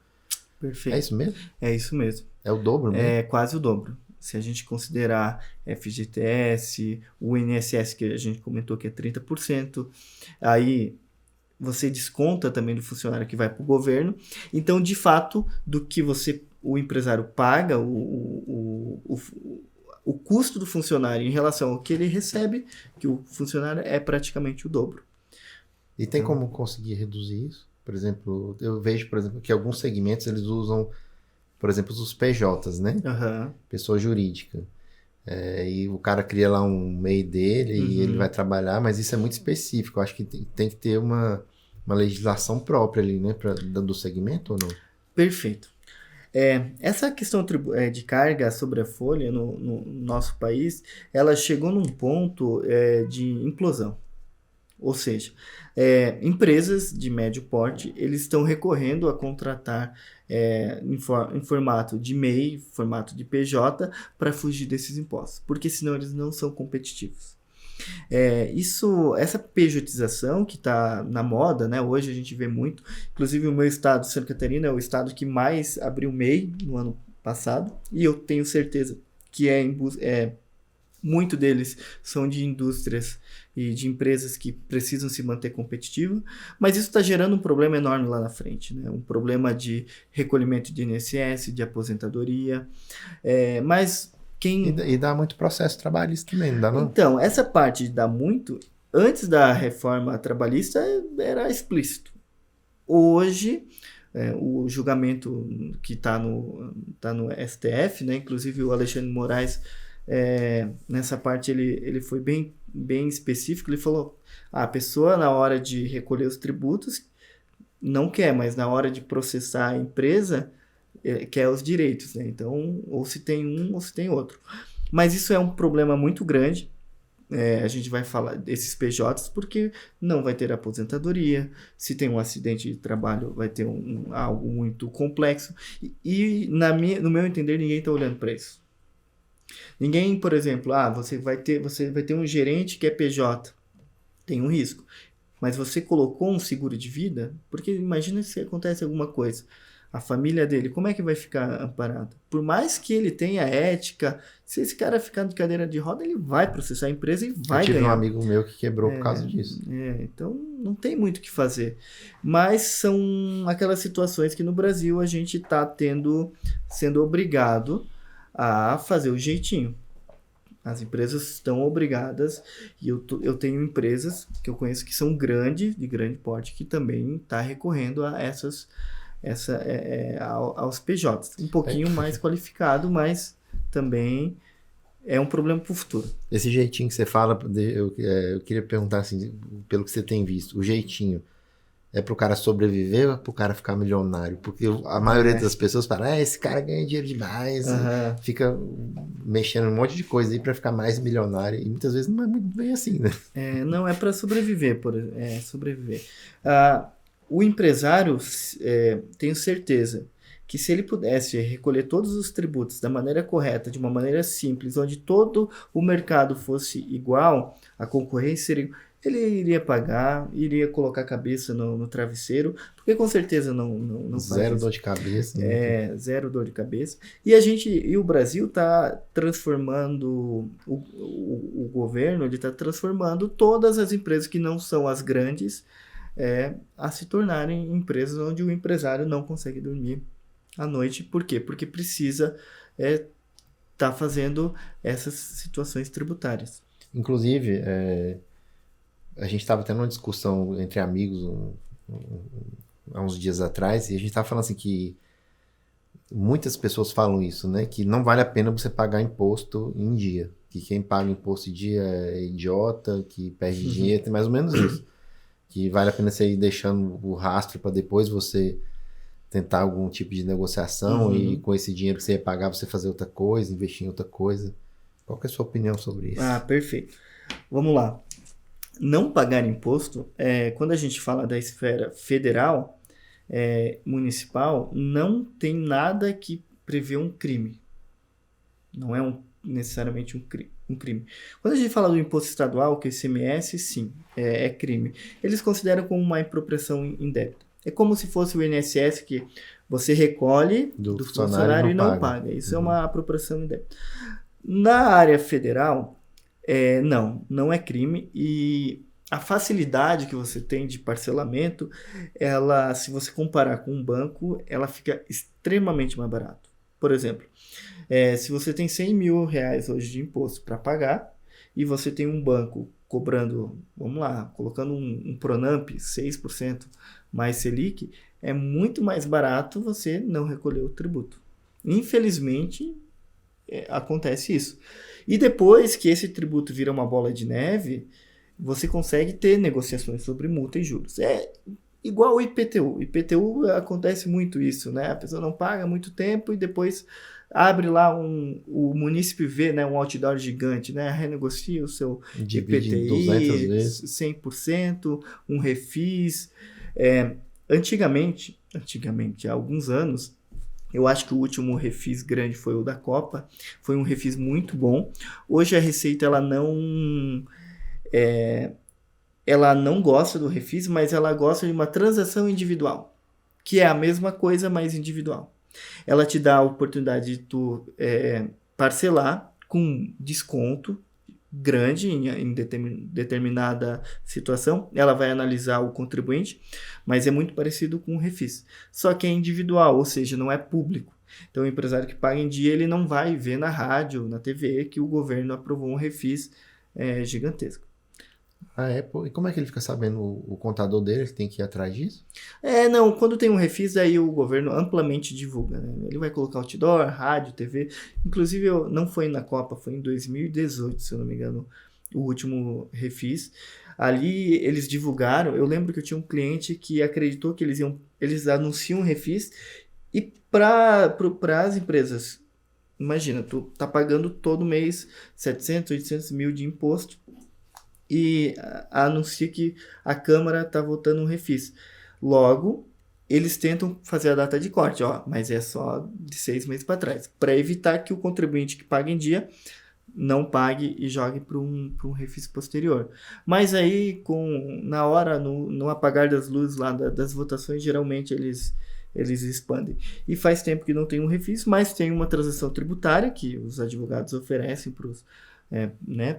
Perfeito. É isso mesmo? É isso mesmo. É o dobro mesmo? É quase o dobro. Se a gente considerar FGTS, o INSS que a gente comentou que é 30%, aí você desconta também do funcionário que vai para o governo. Então, de fato, do que o empresário paga, o custo do funcionário em relação ao que ele recebe, que o funcionário é praticamente o dobro. E tem como conseguir reduzir isso? Por exemplo, eu vejo, que alguns segmentos eles usam, por exemplo, os PJs, né? Uhum. Pessoa jurídica. E o cara cria lá um MEI dele e ele vai trabalhar, mas isso é muito específico. Eu acho que tem que ter uma legislação própria ali, né? Do segmento ou não? Perfeito. Essa questão de carga sobre a folha no nosso país, ela chegou num ponto de implosão. Ou seja, empresas de médio porte, eles estão recorrendo a contratar em formato de MEI, formato de PJ, para fugir desses impostos, porque senão eles não são competitivos. Essa pejotização que está na moda, né? Hoje a gente vê muito, inclusive o meu estado, Santa Catarina, é o estado que mais abriu MEI no ano passado, e eu tenho certeza que muito deles são de indústrias e de empresas que precisam se manter competitivas, mas isso está gerando um problema enorme lá na frente, né? Um problema de recolhimento de INSS, de aposentadoria, mas E dá muito processo trabalhista também, não dá não? Então, essa parte de dar muito, antes da reforma trabalhista era explícito. Hoje, o julgamento que está no STF, né? Inclusive o Alexandre Moraes, nessa parte ele foi bem específico, ele falou, a pessoa na hora de recolher os tributos não quer, mas na hora de processar a empresa quer os direitos, né? Então, ou se tem um ou se tem outro. Mas isso é um problema muito grande. A gente vai falar desses PJs porque não vai ter aposentadoria. Se tem um acidente de trabalho, vai ter algo muito complexo. E no meu entender, ninguém está olhando para isso. Ninguém, por exemplo, você vai ter um gerente que é PJ. Tem um risco. Mas você colocou um seguro de vida, porque imagina se acontece alguma coisa. A família dele, como é que vai ficar amparada? Por mais que ele tenha ética, se esse cara ficar de cadeira de roda, ele vai processar a empresa e vai ganhar. Eu tive um amigo meu que quebrou por causa disso. Então, não tem muito o que fazer. Mas são aquelas situações que no Brasil a gente está sendo obrigado a fazer o jeitinho. As empresas estão obrigadas, e eu tenho empresas que eu conheço que são de grande porte, que também está recorrendo a aos PJs. Um pouquinho mais qualificado, mas também é um problema para o futuro. Esse jeitinho que você fala, eu queria perguntar assim, pelo que você tem visto, o jeitinho é pro cara sobreviver ou é pro cara ficar milionário? Porque a maioria das pessoas fala, esse cara ganha dinheiro demais, fica mexendo um monte de coisa aí pra ficar mais milionário, e muitas vezes não é muito bem assim, né? Não é para sobreviver, sobreviver. O empresário, tenho certeza que se ele pudesse recolher todos os tributos da maneira correta, de uma maneira simples, onde todo o mercado fosse igual, a concorrência seria... Ele iria pagar, iria colocar a cabeça no travesseiro, porque com certeza não zero dor de cabeça. Zero dor de cabeça. E o Brasil está transformando, o governo está transformando todas as empresas que não são as grandes a se tornarem empresas onde o empresário não consegue dormir à noite. Por quê? Porque precisa tá fazendo essas situações tributárias. Inclusive, a gente estava tendo uma discussão entre amigos há uns dias atrás, e a gente estava falando assim que muitas pessoas falam isso, né? Que não vale a pena você pagar imposto em dia. Que quem paga imposto em dia é idiota, que perde dinheiro, tem mais ou menos isso. Que vale a pena você ir deixando o rastro para depois você tentar algum tipo de negociação e com esse dinheiro que você ia pagar você fazer outra coisa, investir em outra coisa. Qual que é a sua opinião sobre isso? Perfeito. Vamos lá. Não pagar imposto, quando a gente fala da esfera federal, municipal, não tem nada que prevê um crime. Não é necessariamente um crime. Quando a gente fala do imposto estadual, que é o ICMS, sim, é crime. Eles consideram como uma apropriação indébita. É como se fosse o INSS, que você recolhe do funcionário e não paga. Isso é uma apropriação indébita. Na área federal, não é crime, e a facilidade que você tem de parcelamento, ela, se você comparar com um banco, ela fica extremamente mais barato. Por exemplo, se você tem 100 mil reais hoje de imposto para pagar, e você tem um banco cobrando, vamos lá, colocando um Pronamp 6% mais Selic, é muito mais barato você não recolher o tributo. Infelizmente, acontece isso. E depois que esse tributo vira uma bola de neve, você consegue ter negociações sobre multa e juros. É igual o IPTU. IPTU acontece muito isso, né? A pessoa não paga há muito tempo e depois abre lá o munícipe vê, né, um outdoor gigante, né? Renegocia o seu IPTI 200 vezes. 100%, um refis. Antigamente, há alguns anos, eu acho que o último refis grande foi o da Copa. Foi um refis muito bom. Hoje a Receita ela não gosta do refis, mas ela gosta de uma transação individual, que é a mesma coisa, mas individual. Ela te dá a oportunidade de tu parcelar com desconto grande em determinada situação. Ela vai analisar o contribuinte, mas é muito parecido com o refis. Só que é individual, ou seja, não é público. Então, o empresário que paga em dia, ele não vai ver na rádio, na TV, que o governo aprovou um refis gigantesco. E como é que ele fica sabendo? O contador dele tem que ir atrás disso? Não, quando tem um refis, aí o governo amplamente divulga, né? Ele vai colocar outdoor, rádio, TV. Inclusive, não foi na Copa, foi em 2018, se eu não me engano, o último refis. Ali eles divulgaram. Eu lembro que eu tinha um cliente que acreditou que eles anunciam um refis, e para as empresas, imagina, tu tá pagando todo mês 700, 800 mil de imposto, e anuncia que a Câmara está votando um refis. Logo, eles tentam fazer a data de corte, mas é só de 6 meses para trás, para evitar que o contribuinte que paga em dia não pague e jogue para um refis posterior. Mas aí, na hora, no apagar das luzes lá das votações, geralmente eles expandem. E faz tempo que não tem um refis, mas tem uma transação tributária que os advogados oferecem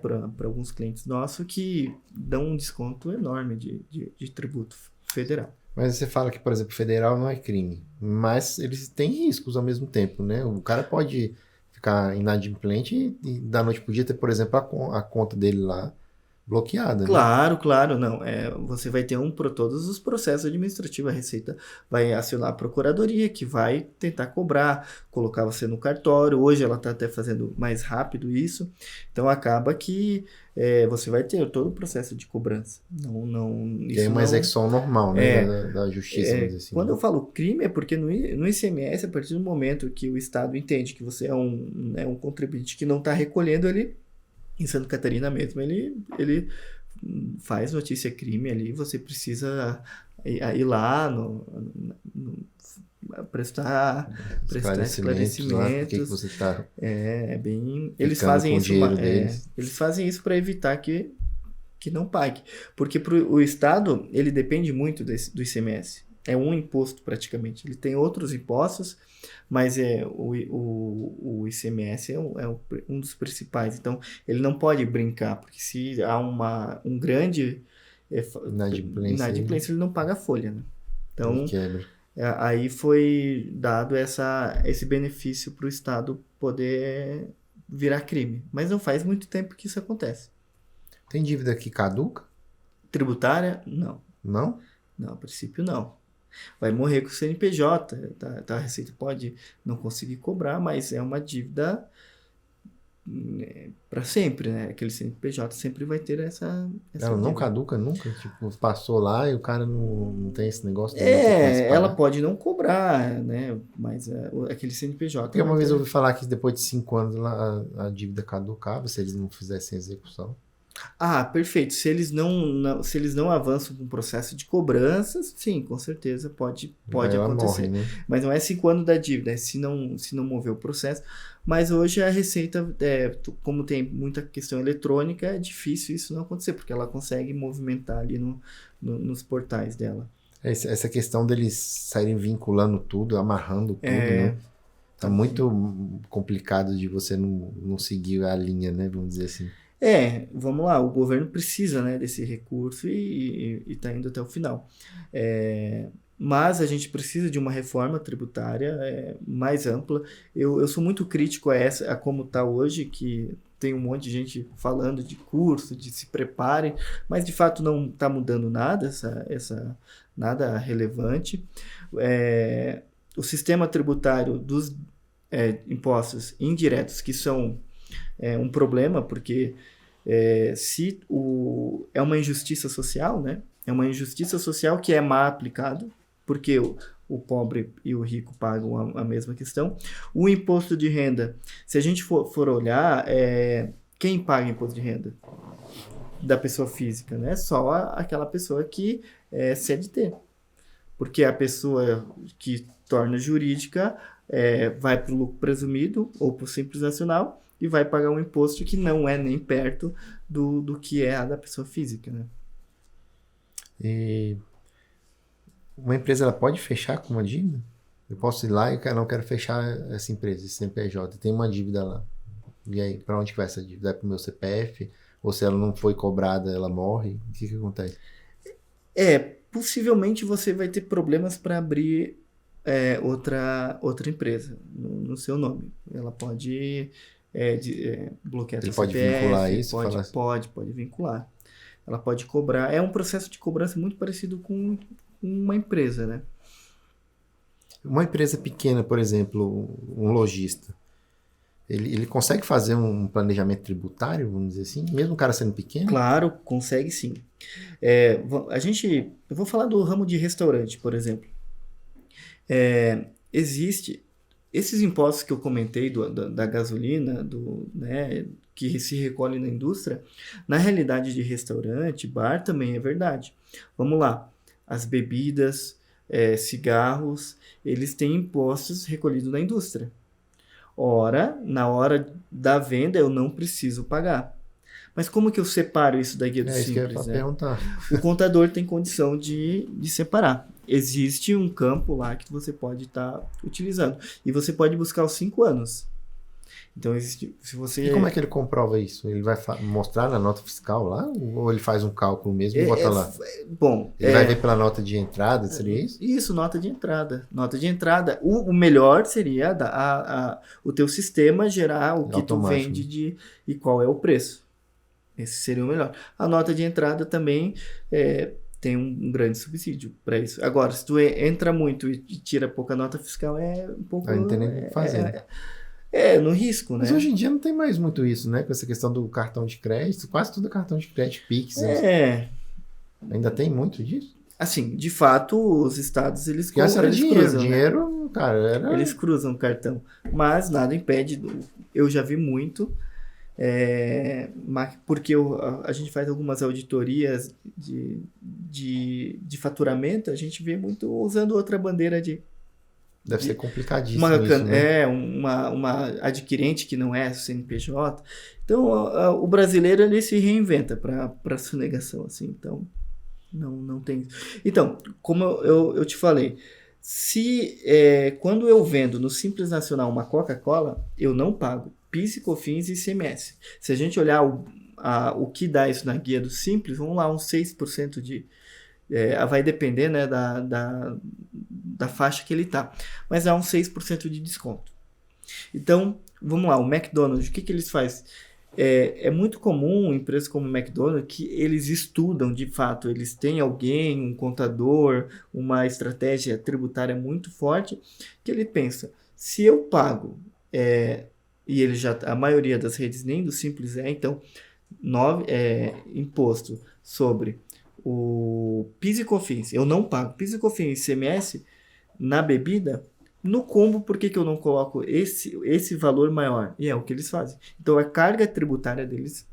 para alguns clientes nossos, que dão um desconto enorme de tributo federal. Mas você fala que, por exemplo, federal não é crime, mas eles têm riscos ao mesmo tempo, né? O cara pode ficar inadimplente e da noite pro dia ter, por exemplo, a conta dele lá bloqueada. Claro, não. Você vai ter todos os processos administrativos. A Receita vai acionar a Procuradoria, que vai tentar cobrar, colocar você no cartório. Hoje ela está até fazendo mais rápido isso. Então acaba que você vai ter todo o processo de cobrança. Que é uma execução normal, né, da justiça. Assim, quando eu falo crime, é porque no ICMS, a partir do momento que o Estado entende que você é um contribuinte que não está recolhendo, em Santa Catarina mesmo, ele faz notícia crime ali, você precisa ir lá prestar esclarecimentos. Por que você está... Eles fazem isso para evitar que não pague. Porque o Estado, ele depende muito do ICMS. É um imposto praticamente. Ele tem outros impostos, mas o ICMS é um dos principais. Então, ele não pode brincar, porque se há um grande inadimplência, ele não paga a folha, né? Então, aí foi dado esse benefício para o Estado poder virar crime. Mas não faz muito tempo que isso acontece. Tem dívida que caduca? Tributária? Não. Não? Não, a princípio não. Vai morrer com o CNPJ, a Receita pode não conseguir cobrar, mas é uma dívida para sempre, né? Aquele CNPJ sempre vai ter essa ela não caduca nunca? Tipo, passou lá e o cara não tem esse negócio? Ela pode não cobrar, né? Mas aquele CNPJ... Porque uma vez eu ouvi falar que depois de 5 anos a dívida caducava se eles não fizessem execução. Perfeito. Se eles não avançam com o processo de cobranças, sim, com certeza pode acontecer. Morre, né? Mas não é 5 anos da dívida, é se não mover o processo. Mas hoje a Receita, como tem muita questão eletrônica, é difícil isso não acontecer, porque ela consegue movimentar ali nos portais dela. Essa questão deles saírem vinculando tudo, amarrando tudo, né? Tá muito complicado de você não seguir a linha, né? Vamos dizer assim. Vamos lá, o governo precisa, né, desse recurso e está indo até o final. Mas a gente precisa de uma reforma tributária mais ampla. Eu sou muito crítico a como está hoje, que tem um monte de gente falando de curso, de se preparem, mas de fato não está mudando nada, nada relevante. O sistema tributário dos impostos indiretos, que são um problema, porque se é uma injustiça social, né? É uma injustiça social que é mal aplicado, porque o pobre e o rico pagam a mesma questão. O imposto de renda, se a gente for olhar, quem paga imposto de renda? Da pessoa física, né? Só aquela pessoa que é CLT. Porque a pessoa que torna jurídica vai para o lucro presumido ou para o Simples Nacional e vai pagar um imposto que não é nem perto do que é a da pessoa física, né? E uma empresa ela pode fechar com uma dívida? Eu posso ir lá e não quero fechar essa empresa, esse CNPJ, tem uma dívida lá. E aí, para onde que vai essa dívida? Vai para o meu CPF? Ou se ela não foi cobrada, ela morre? O que acontece? Possivelmente você vai ter problemas para abrir outra empresa no seu nome. Ela pode bloquear seu CPF. Ele pode vincular isso? Pode vincular. Ela pode cobrar. É um processo de cobrança muito parecido com uma empresa, né? Uma empresa pequena, por exemplo, um lojista, ele consegue fazer um planejamento tributário, vamos dizer assim, mesmo o cara sendo pequeno? Claro, consegue sim. Eu vou falar do ramo de restaurante, por exemplo. Existe esses impostos que eu comentei da gasolina, né, que se recolhe na indústria, na realidade de restaurante, bar também é verdade. Vamos lá, as bebidas, cigarros, eles têm impostos recolhidos na indústria. Ora, na hora da venda eu não preciso pagar. Mas como que eu separo isso da guia do Simples? Isso que eu ia perguntar. O contador tem condição de separar. Existe um campo lá que você pode estar utilizando. E você pode buscar os 5 anos. Então, existe, se você... E como é que ele comprova isso? Ele vai mostrar na nota fiscal lá? Ou ele faz um cálculo mesmo e bota lá? Bom... Ele vai ver pela nota de entrada, seria isso? Isso, nota de entrada. Nota de entrada. O melhor seria o teu sistema gerar o que tu vende e qual é o preço. Esse seria o melhor. A nota de entrada também tem um grande subsídio para isso. Agora, se tu entra muito e tira pouca nota fiscal, é um pouco... Não tem nem o que fazer. No risco, né? Mas hoje em dia não tem mais muito isso, né? Com essa questão do cartão de crédito. Quase tudo é cartão de crédito, Pix. Ainda tem muito disso? Assim, de fato, os estados, eles cruzam, dinheiro, né? Cara, eles cruzam o cartão. Mas nada impede... Eu já vi muito... porque a gente faz algumas auditorias de faturamento, a gente vê muito usando outra bandeira Deve ser complicadíssimo isso, né? Uma adquirente que não é CNPJ. Então, o brasileiro, ele se reinventa para sonegação, assim. Então, não tem... Então, como eu te falei, quando eu vendo no Simples Nacional uma Coca-Cola, eu não pago PIS, COFINS e ICMS. Se a gente olhar o que dá isso na guia do Simples, vamos lá, uns 6% de... vai depender, né, da faixa que ele tá. Mas dá uns 6% de desconto. Então, vamos lá, o McDonald's, o que eles fazem? É muito comum, empresas como o McDonald's, que eles estudam de fato, eles têm alguém, um contador, uma estratégia tributária muito forte, que ele pensa, se eu pago, e ele a maioria das redes nem do Simples então, imposto sobre o PIS e COFINS, eu não pago PIS e COFINS e ICMS na bebida, no combo, por que eu não coloco esse valor maior? E é o que eles fazem. Então, a carga tributária deles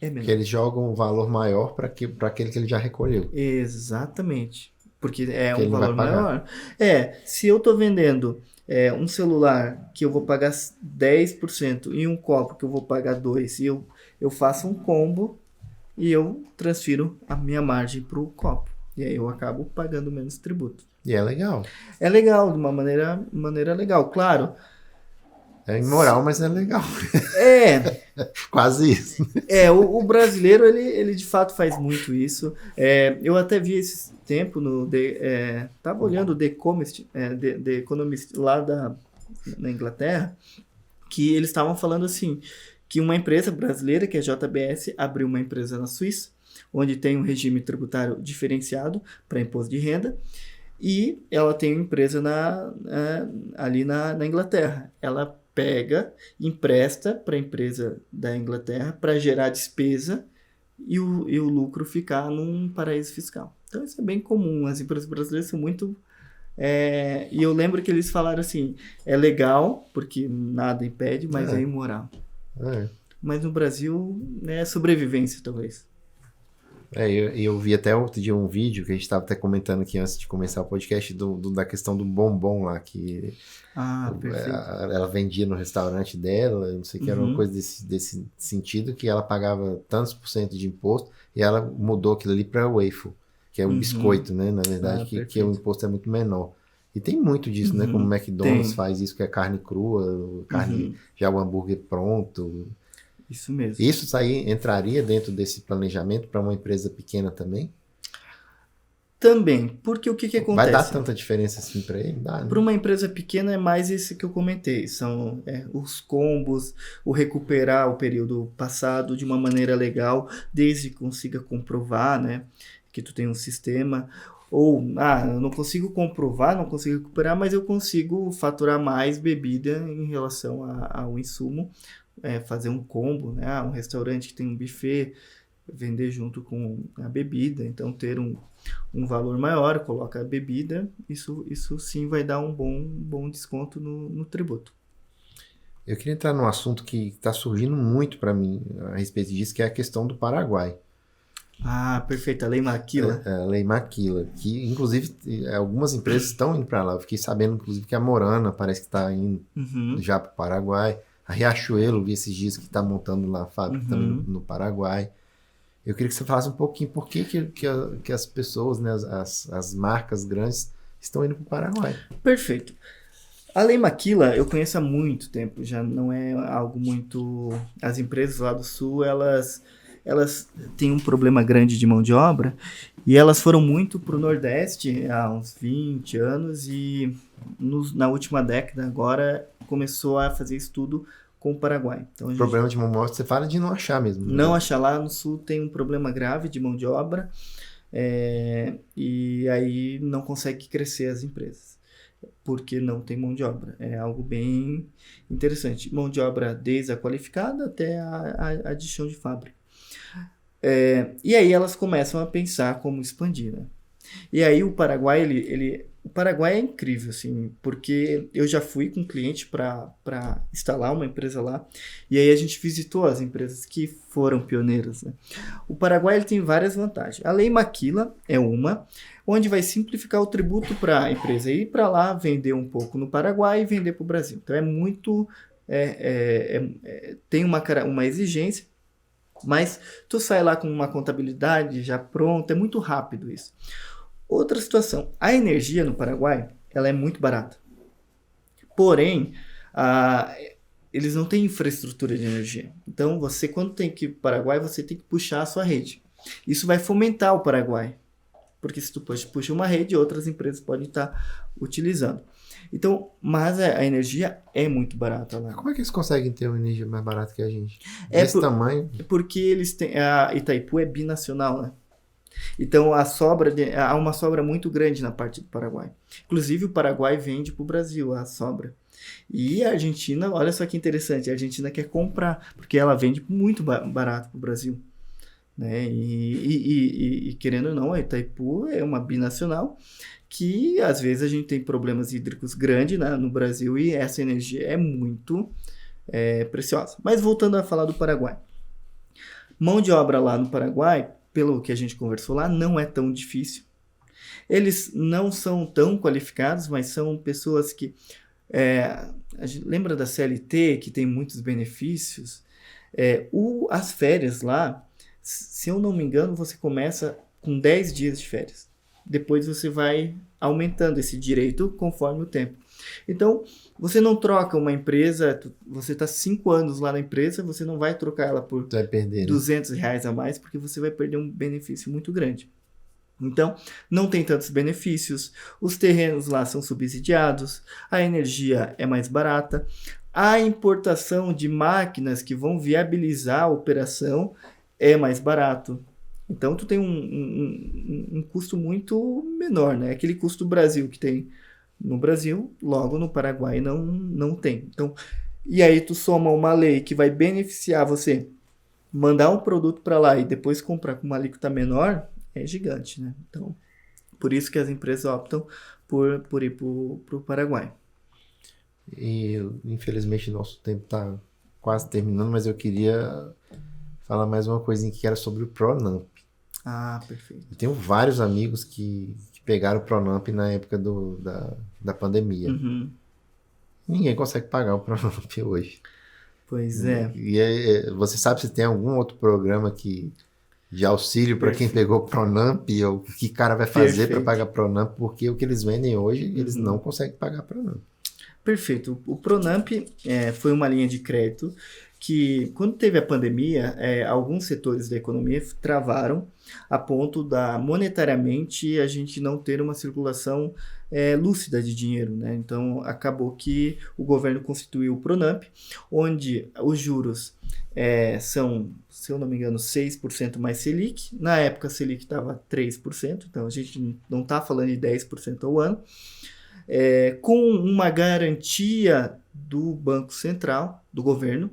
é menor. Porque eles jogam um valor maior para aquele que ele já recolheu. Exatamente. Porque é um valor maior. Se eu estou vendendo um celular que eu vou pagar 10% e um copo que eu vou pagar 2%, e eu faço um combo e eu transfiro a minha margem para o copo. E aí eu acabo pagando menos tributo. E é legal. É legal, de uma maneira legal, claro. É imoral, mas é legal. Quase isso. O brasileiro, ele de fato faz muito isso. Eu até vi esse tempo tava olhando o The Economist lá na Inglaterra, que eles estavam falando assim, que uma empresa brasileira, que é a JBS, abriu uma empresa na Suíça, onde tem um regime tributário diferenciado para imposto de renda, e ela tem uma empresa ali na Inglaterra. Ela pega, empresta para a empresa da Inglaterra para gerar despesa e o lucro ficar num paraíso fiscal. Então isso é bem comum, as empresas brasileiras são muito... e eu lembro que eles falaram assim, é legal, porque nada impede, mas é imoral. Mas no Brasil é sobrevivência, talvez. Eu vi até outro dia um vídeo que a gente estava até comentando aqui antes de começar o podcast da questão do bombom lá, que ela vendia no restaurante dela, não sei o que, era uma coisa desse sentido, que ela pagava tantos % de imposto e ela mudou aquilo ali para waffle, que é um biscoito, né? Na verdade, que o imposto é muito menor. E tem muito disso, né? Como o McDonald's faz isso, que é carne crua, já o hambúrguer pronto. Isso mesmo. Isso aí entraria dentro desse planejamento para uma empresa pequena também? Também, porque o que acontece? Vai dar tanta diferença assim para ele? Dá, né? Para uma empresa pequena é mais isso que eu comentei, são os combos, o recuperar o período passado de uma maneira legal, desde que consiga comprovar, né, que tu tem um sistema, ou, eu não consigo comprovar, não consigo recuperar, mas eu consigo faturar mais bebida em relação ao insumo, fazer um combo, né? Um restaurante que tem um buffet, vender junto com a bebida, então ter um valor maior, coloca a bebida, isso sim vai dar um bom desconto no tributo. Eu queria entrar num assunto que está surgindo muito para mim a respeito disso, que é a questão do Paraguai. Perfeito, a Lei Maquila. A Lei Maquila, que inclusive algumas empresas estão indo para lá. Eu fiquei sabendo, inclusive, que a Morana parece que está indo já para o Paraguai. A Riachuelo, vi esses dias que está montando lá a fábrica também no Paraguai. Eu queria que você falasse um pouquinho por que as pessoas, né, as marcas grandes, estão indo para o Paraguai. Perfeito. A Lei Maquila eu conheço há muito tempo, já não é algo muito... As empresas lá do Sul, elas têm um problema grande de mão de obra e elas foram muito para o Nordeste há uns 20 anos e na última década agora começou a fazer estudo com o Paraguai. Então, problema de mão de obra, você fala de não achar mesmo. Né? Não achar. Lá no Sul tem um problema grave de mão de obra e aí não consegue crescer as empresas, porque não tem mão de obra. É algo bem interessante. Mão de obra desde a qualificada até a de chão de fábrica. E aí elas começam a pensar como expandir, né? E aí o Paraguai, o Paraguai é incrível, assim, porque eu já fui com um cliente para instalar uma empresa lá, e aí a gente visitou as empresas que foram pioneiras, né? O Paraguai ele tem várias vantagens. A Lei Maquila é uma, onde vai simplificar o tributo para a empresa ir para lá, vender um pouco no Paraguai e vender para o Brasil. Então é muito... tem uma exigência, mas tu sai lá com uma contabilidade já pronta, é muito rápido isso. Outra situação, a energia no Paraguai, ela é muito barata. Porém, eles não têm infraestrutura de energia. Então, você, quando tem que ir para o Paraguai, você tem que puxar a sua rede. Isso vai fomentar o Paraguai. Porque se tu puxa uma rede, outras empresas podem estar utilizando. Então, mas a energia é muito barata lá. Como é que eles conseguem ter uma energia mais barata que a gente? Desse tamanho? É porque eles têm... A Itaipu é binacional, né? Então, há uma sobra muito grande na parte do Paraguai. Inclusive, o Paraguai vende para o Brasil a sobra. E a Argentina, olha só que interessante, a Argentina quer comprar, porque ela vende muito barato para o Brasil. Né? E querendo ou não, a Itaipu é uma binacional que, às vezes, a gente tem problemas hídricos grandes, né, no Brasil e essa energia é muito preciosa. Mas voltando a falar do Paraguai. Mão de obra lá no Paraguai, pelo que a gente conversou lá, não é tão difícil. Eles não são tão qualificados, mas são pessoas que... a gente lembra da CLT, que tem muitos benefícios? As férias lá, se eu não me engano, você começa com 10 dias de férias. Depois você vai aumentando esse direito conforme o tempo. Então, você não troca uma empresa, você está 5 anos lá na empresa, você não vai trocar ela por R$200 a mais, porque você vai perder um benefício muito grande. Então, não tem tantos benefícios, os terrenos lá são subsidiados, a energia é mais barata, a importação de máquinas que vão viabilizar a operação é mais barato. Então, tu tem um custo muito menor, né? Aquele custo do Brasil que tem no Brasil, logo no Paraguai não tem. Então, e aí tu soma uma lei que vai beneficiar você mandar um produto para lá e depois comprar com uma alíquota menor, é gigante, né? Então, por isso que as empresas optam por ir para o Paraguai. E, infelizmente, nosso tempo está quase terminando, mas eu queria falar mais uma coisinha que era sobre o Pronamp. Ah, perfeito. Eu tenho vários amigos que pegaram o Pronamp na época da pandemia. Uhum. Ninguém consegue pagar o Pronamp hoje. Pois é. E você sabe se tem algum outro programa de auxílio para quem pegou o Pronamp, ou o que cara vai fazer para pagar Pronamp, porque o que eles vendem hoje, eles não conseguem pagar Pronamp. Perfeito. O Pronamp foi uma linha de crédito que, quando teve a pandemia, alguns setores da economia travaram a ponto monetariamente a gente não ter uma circulação lúcida de dinheiro, né? Então, acabou que o governo constituiu o Pronamp, onde os juros são, se eu não me engano, 6% mais Selic. Na época, a Selic estava 3%, então a gente não está falando de 10% ao ano. Com uma garantia do Banco Central, do governo,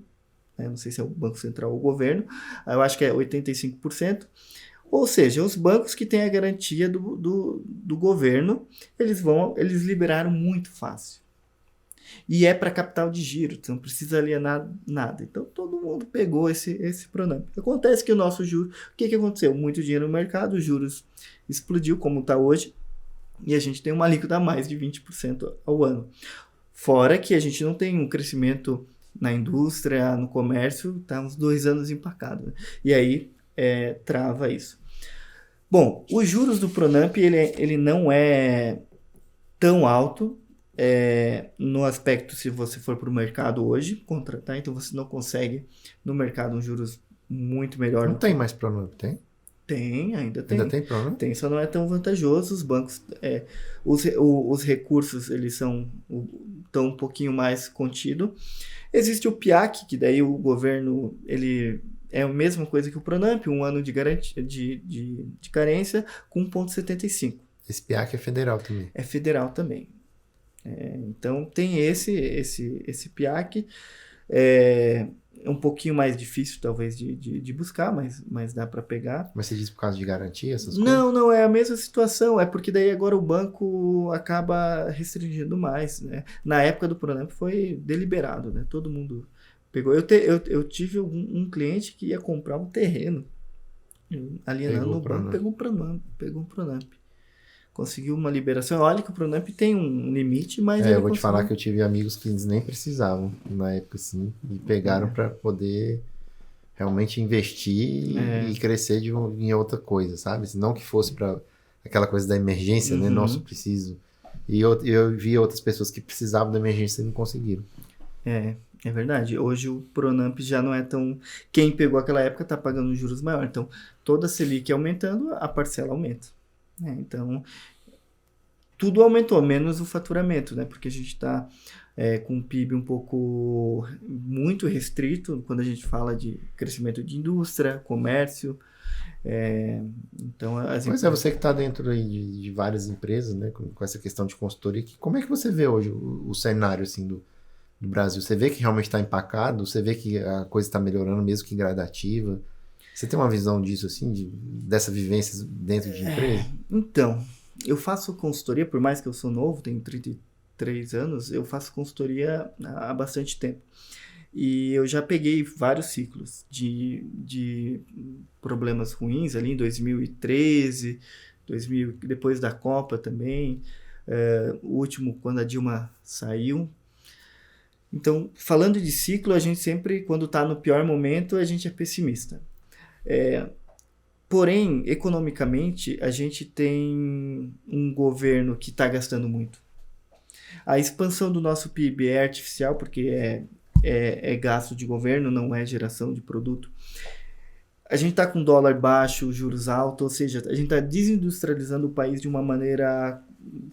não sei se é o Banco Central ou o governo, eu acho que é 85%, ou seja, os bancos que têm a garantia do governo, eles liberaram muito fácil. E é para capital de giro, então não precisa alienar nada. Então todo mundo pegou esse Pronamp. Acontece que o nosso juro, o que aconteceu? Muito dinheiro no mercado, os juros explodiu como está hoje, e a gente tem uma alíquota a mais de 20% ao ano. Fora que a gente não tem um crescimento na indústria, no comércio, está uns 2 anos empacado. Né? E aí trava isso. Bom, os juros do Pronamp, ele não é tão alto no aspecto se você for para o mercado hoje contratar, então você não consegue no mercado um juros muito melhor. Não tem mais Pronamp, tem? Tem, ainda tem. Ainda tem Pronamp? Tem, só não é tão vantajoso. Os bancos, os recursos, eles estão um pouquinho mais contidos. Existe o PIAC, que daí o governo, ele é a mesma coisa que o Pronamp, 1 ano de garantia, de carência, com 1,75. Esse PIAC é federal também? É federal também. Então, tem esse PIAC. é um pouquinho mais difícil, talvez, de buscar, mas dá para pegar. Mas você diz por causa de garantia, essas coisas? Não, é a mesma situação. É porque daí agora o banco acaba restringindo mais, né? Na época do Pronamp foi deliberado, né? Todo mundo pegou. Eu tive um cliente que ia comprar um terreno, alienando o banco, pegou um Pronamp. Conseguiu uma liberação. Olha que o Pronamp tem um limite, mas eu vou te falar que eu tive amigos que eles nem precisavam na época, assim, e pegaram para poder realmente investir e crescer em outra coisa, sabe? Não que fosse para aquela coisa da emergência, né? Nossa, preciso. E eu vi outras pessoas que precisavam da emergência e não conseguiram. É verdade. Hoje o Pronamp já não é tão... Quem pegou aquela época está pagando juros maiores. Então, toda a Selic aumentando, a parcela aumenta. Então, tudo aumentou, menos o faturamento, né? Porque a gente está com um PIB um pouco muito restrito quando a gente fala de crescimento de indústria, comércio. Então, Mas é você que está dentro aí de várias empresas, né? Com essa questão de consultoria. Como é que você vê hoje o cenário assim, do Brasil? Você vê que realmente está empacado? Você vê que a coisa está melhorando, mesmo que gradativa? Você tem uma visão disso, assim, dessa vivência dentro de empresa? Então, eu faço consultoria, por mais que eu sou novo, tenho 33 anos, eu faço consultoria há bastante tempo. E eu já peguei vários ciclos de problemas ruins ali em 2013, depois da Copa também, o último quando a Dilma saiu. Então, falando de ciclo, a gente sempre, quando está no pior momento, a gente é pessimista. Porém, economicamente, a gente tem um governo que está gastando muito. A expansão do nosso PIB é artificial, porque é gasto de governo, não é geração de produto. A gente está com dólar baixo, juros altos, ou seja, a gente está desindustrializando o país de uma maneira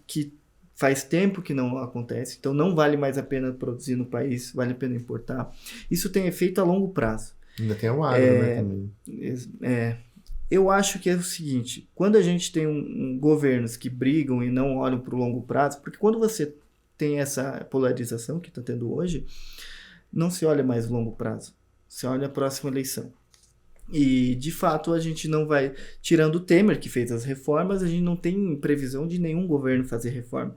que faz tempo que não acontece. Então, não vale mais a pena produzir no país, vale a pena importar. Isso tem efeito a longo prazo. Ainda tem o agro, né, também. Eu acho que é o seguinte, quando a gente tem governos que brigam e não olham para o longo prazo, porque quando você tem essa polarização que está tendo hoje, não se olha mais o longo prazo, se olha a próxima eleição. E, de fato, a gente não vai... Tirando o Temer, que fez as reformas, a gente não tem previsão de nenhum governo fazer reforma.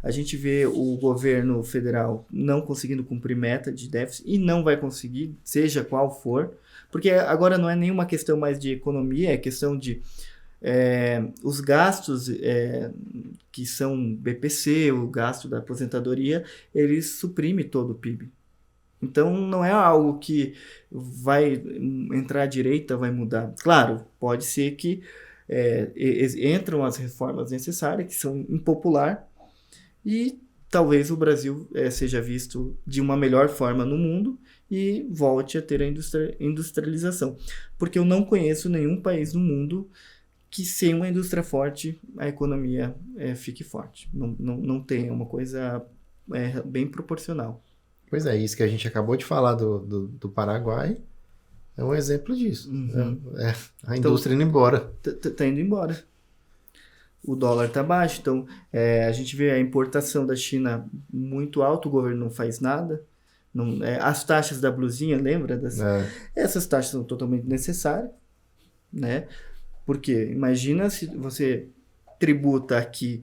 A gente vê o governo federal não conseguindo cumprir meta de déficit e não vai conseguir, seja qual for, porque agora não é nenhuma questão mais de economia, é questão de os gastos que são BPC, o gasto da aposentadoria, eles suprimem todo o PIB. Então, não é algo que vai entrar à direita, vai mudar. Claro, pode ser que entram as reformas necessárias, que são impopulares, e talvez o Brasil seja visto de uma melhor forma no mundo e volte a ter a industrialização. Porque eu não conheço nenhum país no mundo que sem uma indústria forte, a economia fique forte. Não tem, é uma coisa bem proporcional. Pois é, isso que a gente acabou de falar do Paraguai é um exemplo disso. Uhum. A indústria indo embora. Tá indo embora. O dólar está baixo, então a gente vê a importação da China muito alta, o governo não faz nada. As taxas da blusinha, lembra? Essas taxas são totalmente necessárias, né? Porque imagina se você tributa aqui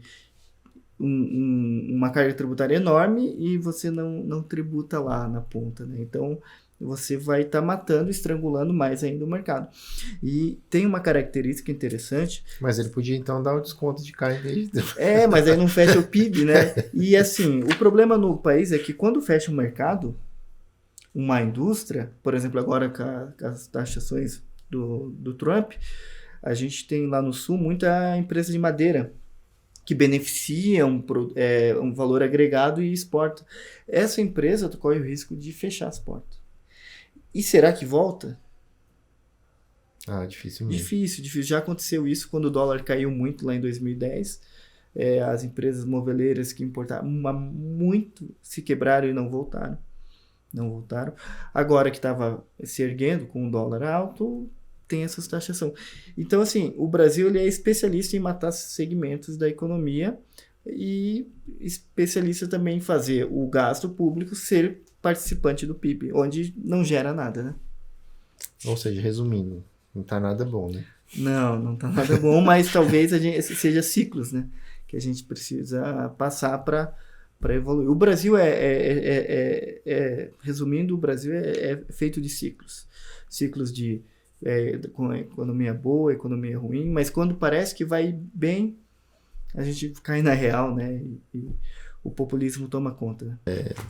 uma carga tributária enorme e você não tributa lá na ponta, né? Então, você vai estar matando, estrangulando mais ainda o mercado. E tem uma característica interessante... Mas ele podia, então, dar um desconto de cá em vez de... mas aí não fecha o PIB, né? E, assim, o problema no país é que quando fecha o mercado, uma indústria, por exemplo, agora com as taxações do Trump, a gente tem lá no Sul muita empresa de madeira que beneficia um valor agregado e exporta. Essa empresa corre o risco de fechar as portas. E será que volta? Difícil mesmo. Difícil. Já aconteceu isso quando o dólar caiu muito lá em 2010. As empresas moveleiras que importaram muito se quebraram e não voltaram. Agora que estava se erguendo com o dólar alto, tem essa taxação. Então, assim, o Brasil ele é especialista em matar segmentos da economia e especialista também em fazer o gasto público ser participante do PIB, onde não gera nada, né? Ou seja, resumindo, não tá nada bom, né? Não tá nada bom, mas talvez seja ciclos, né? Que a gente precisa passar para evoluir. O Brasil resumindo, o Brasil é feito de ciclos. Ciclos com a economia boa, economia ruim, mas quando parece que vai bem, a gente cai na real, né? E o populismo toma conta. Né?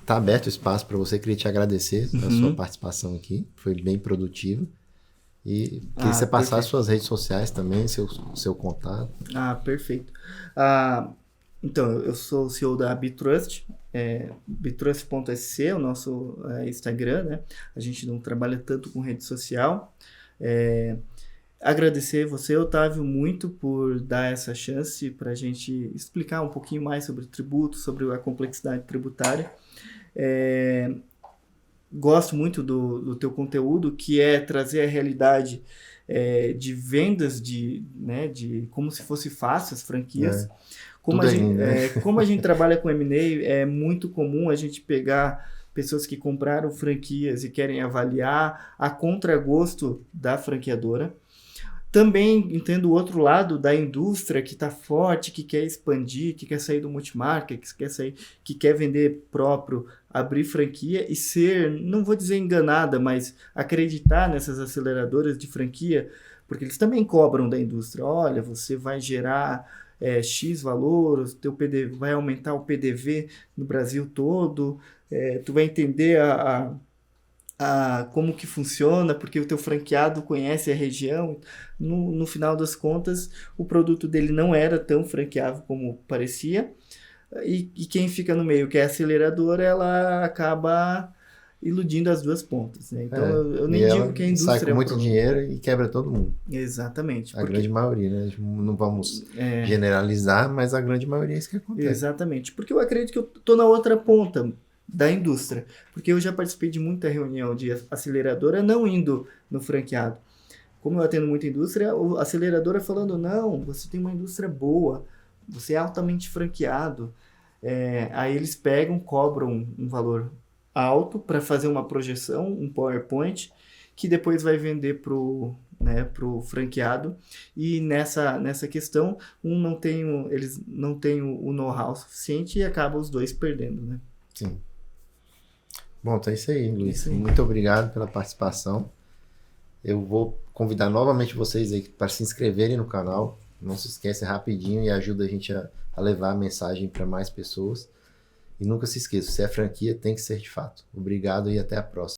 Tá aberto o espaço para você, queria te agradecer a sua participação aqui, foi bem produtivo. E queria que você passasse suas redes sociais também, seu contato. Perfeito. Então, eu sou o CEO da Bitrust, bitrust.sc é o nosso Instagram, né? A gente não trabalha tanto com rede social. Agradecer você, Otávio, muito por dar essa chance para a gente explicar um pouquinho mais sobre tributo, sobre a complexidade tributária. Gosto muito do teu conteúdo, que é trazer a realidade de vendas, de como se fosse fácil as franquias. Como a gente trabalha com M&A, é muito comum a gente pegar pessoas que compraram franquias e querem avaliar a contragosto da franqueadora. Também entendo o outro lado da indústria que está forte, que quer expandir, que quer sair do multimarca, que quer vender próprio, abrir franquia e ser, não vou dizer enganada, mas acreditar nessas aceleradoras de franquia, porque eles também cobram da indústria. Olha, você vai gerar X valor, vai aumentar o PDV no Brasil todo, tu vai entender como que funciona, porque o teu franqueado conhece a região. No final das contas, o produto dele não era tão franqueável como parecia, e quem fica no meio, que é a aceleradora, ela acaba iludindo as duas pontas, né? Então eu nem digo que a indústria sai com muito dinheiro e quebra todo mundo. Exatamente. A grande maioria, né? Não vamos generalizar, mas a grande maioria é isso que acontece. Exatamente, porque eu acredito que eu tô na outra ponta da indústria, porque eu já participei de muita reunião de aceleradora não indo no franqueado. Como eu atendo muita indústria, a aceleradora falando, não, você tem uma indústria boa, você é altamente franqueado. Aí eles cobram um valor alto para fazer uma projeção, um PowerPoint, que depois vai vender pro franqueado, e nessa questão eles não têm o know-how suficiente e acabam os dois perdendo, né? Sim. Bom, então é isso aí, Luiz. Isso aí. Muito obrigado pela participação. Eu vou convidar novamente vocês aí para se inscreverem no canal. Não se esquece, rapidinho, e ajuda a gente a levar a mensagem para mais pessoas. E nunca se esqueça, se é franquia, tem que ser de fato. Obrigado e até a próxima.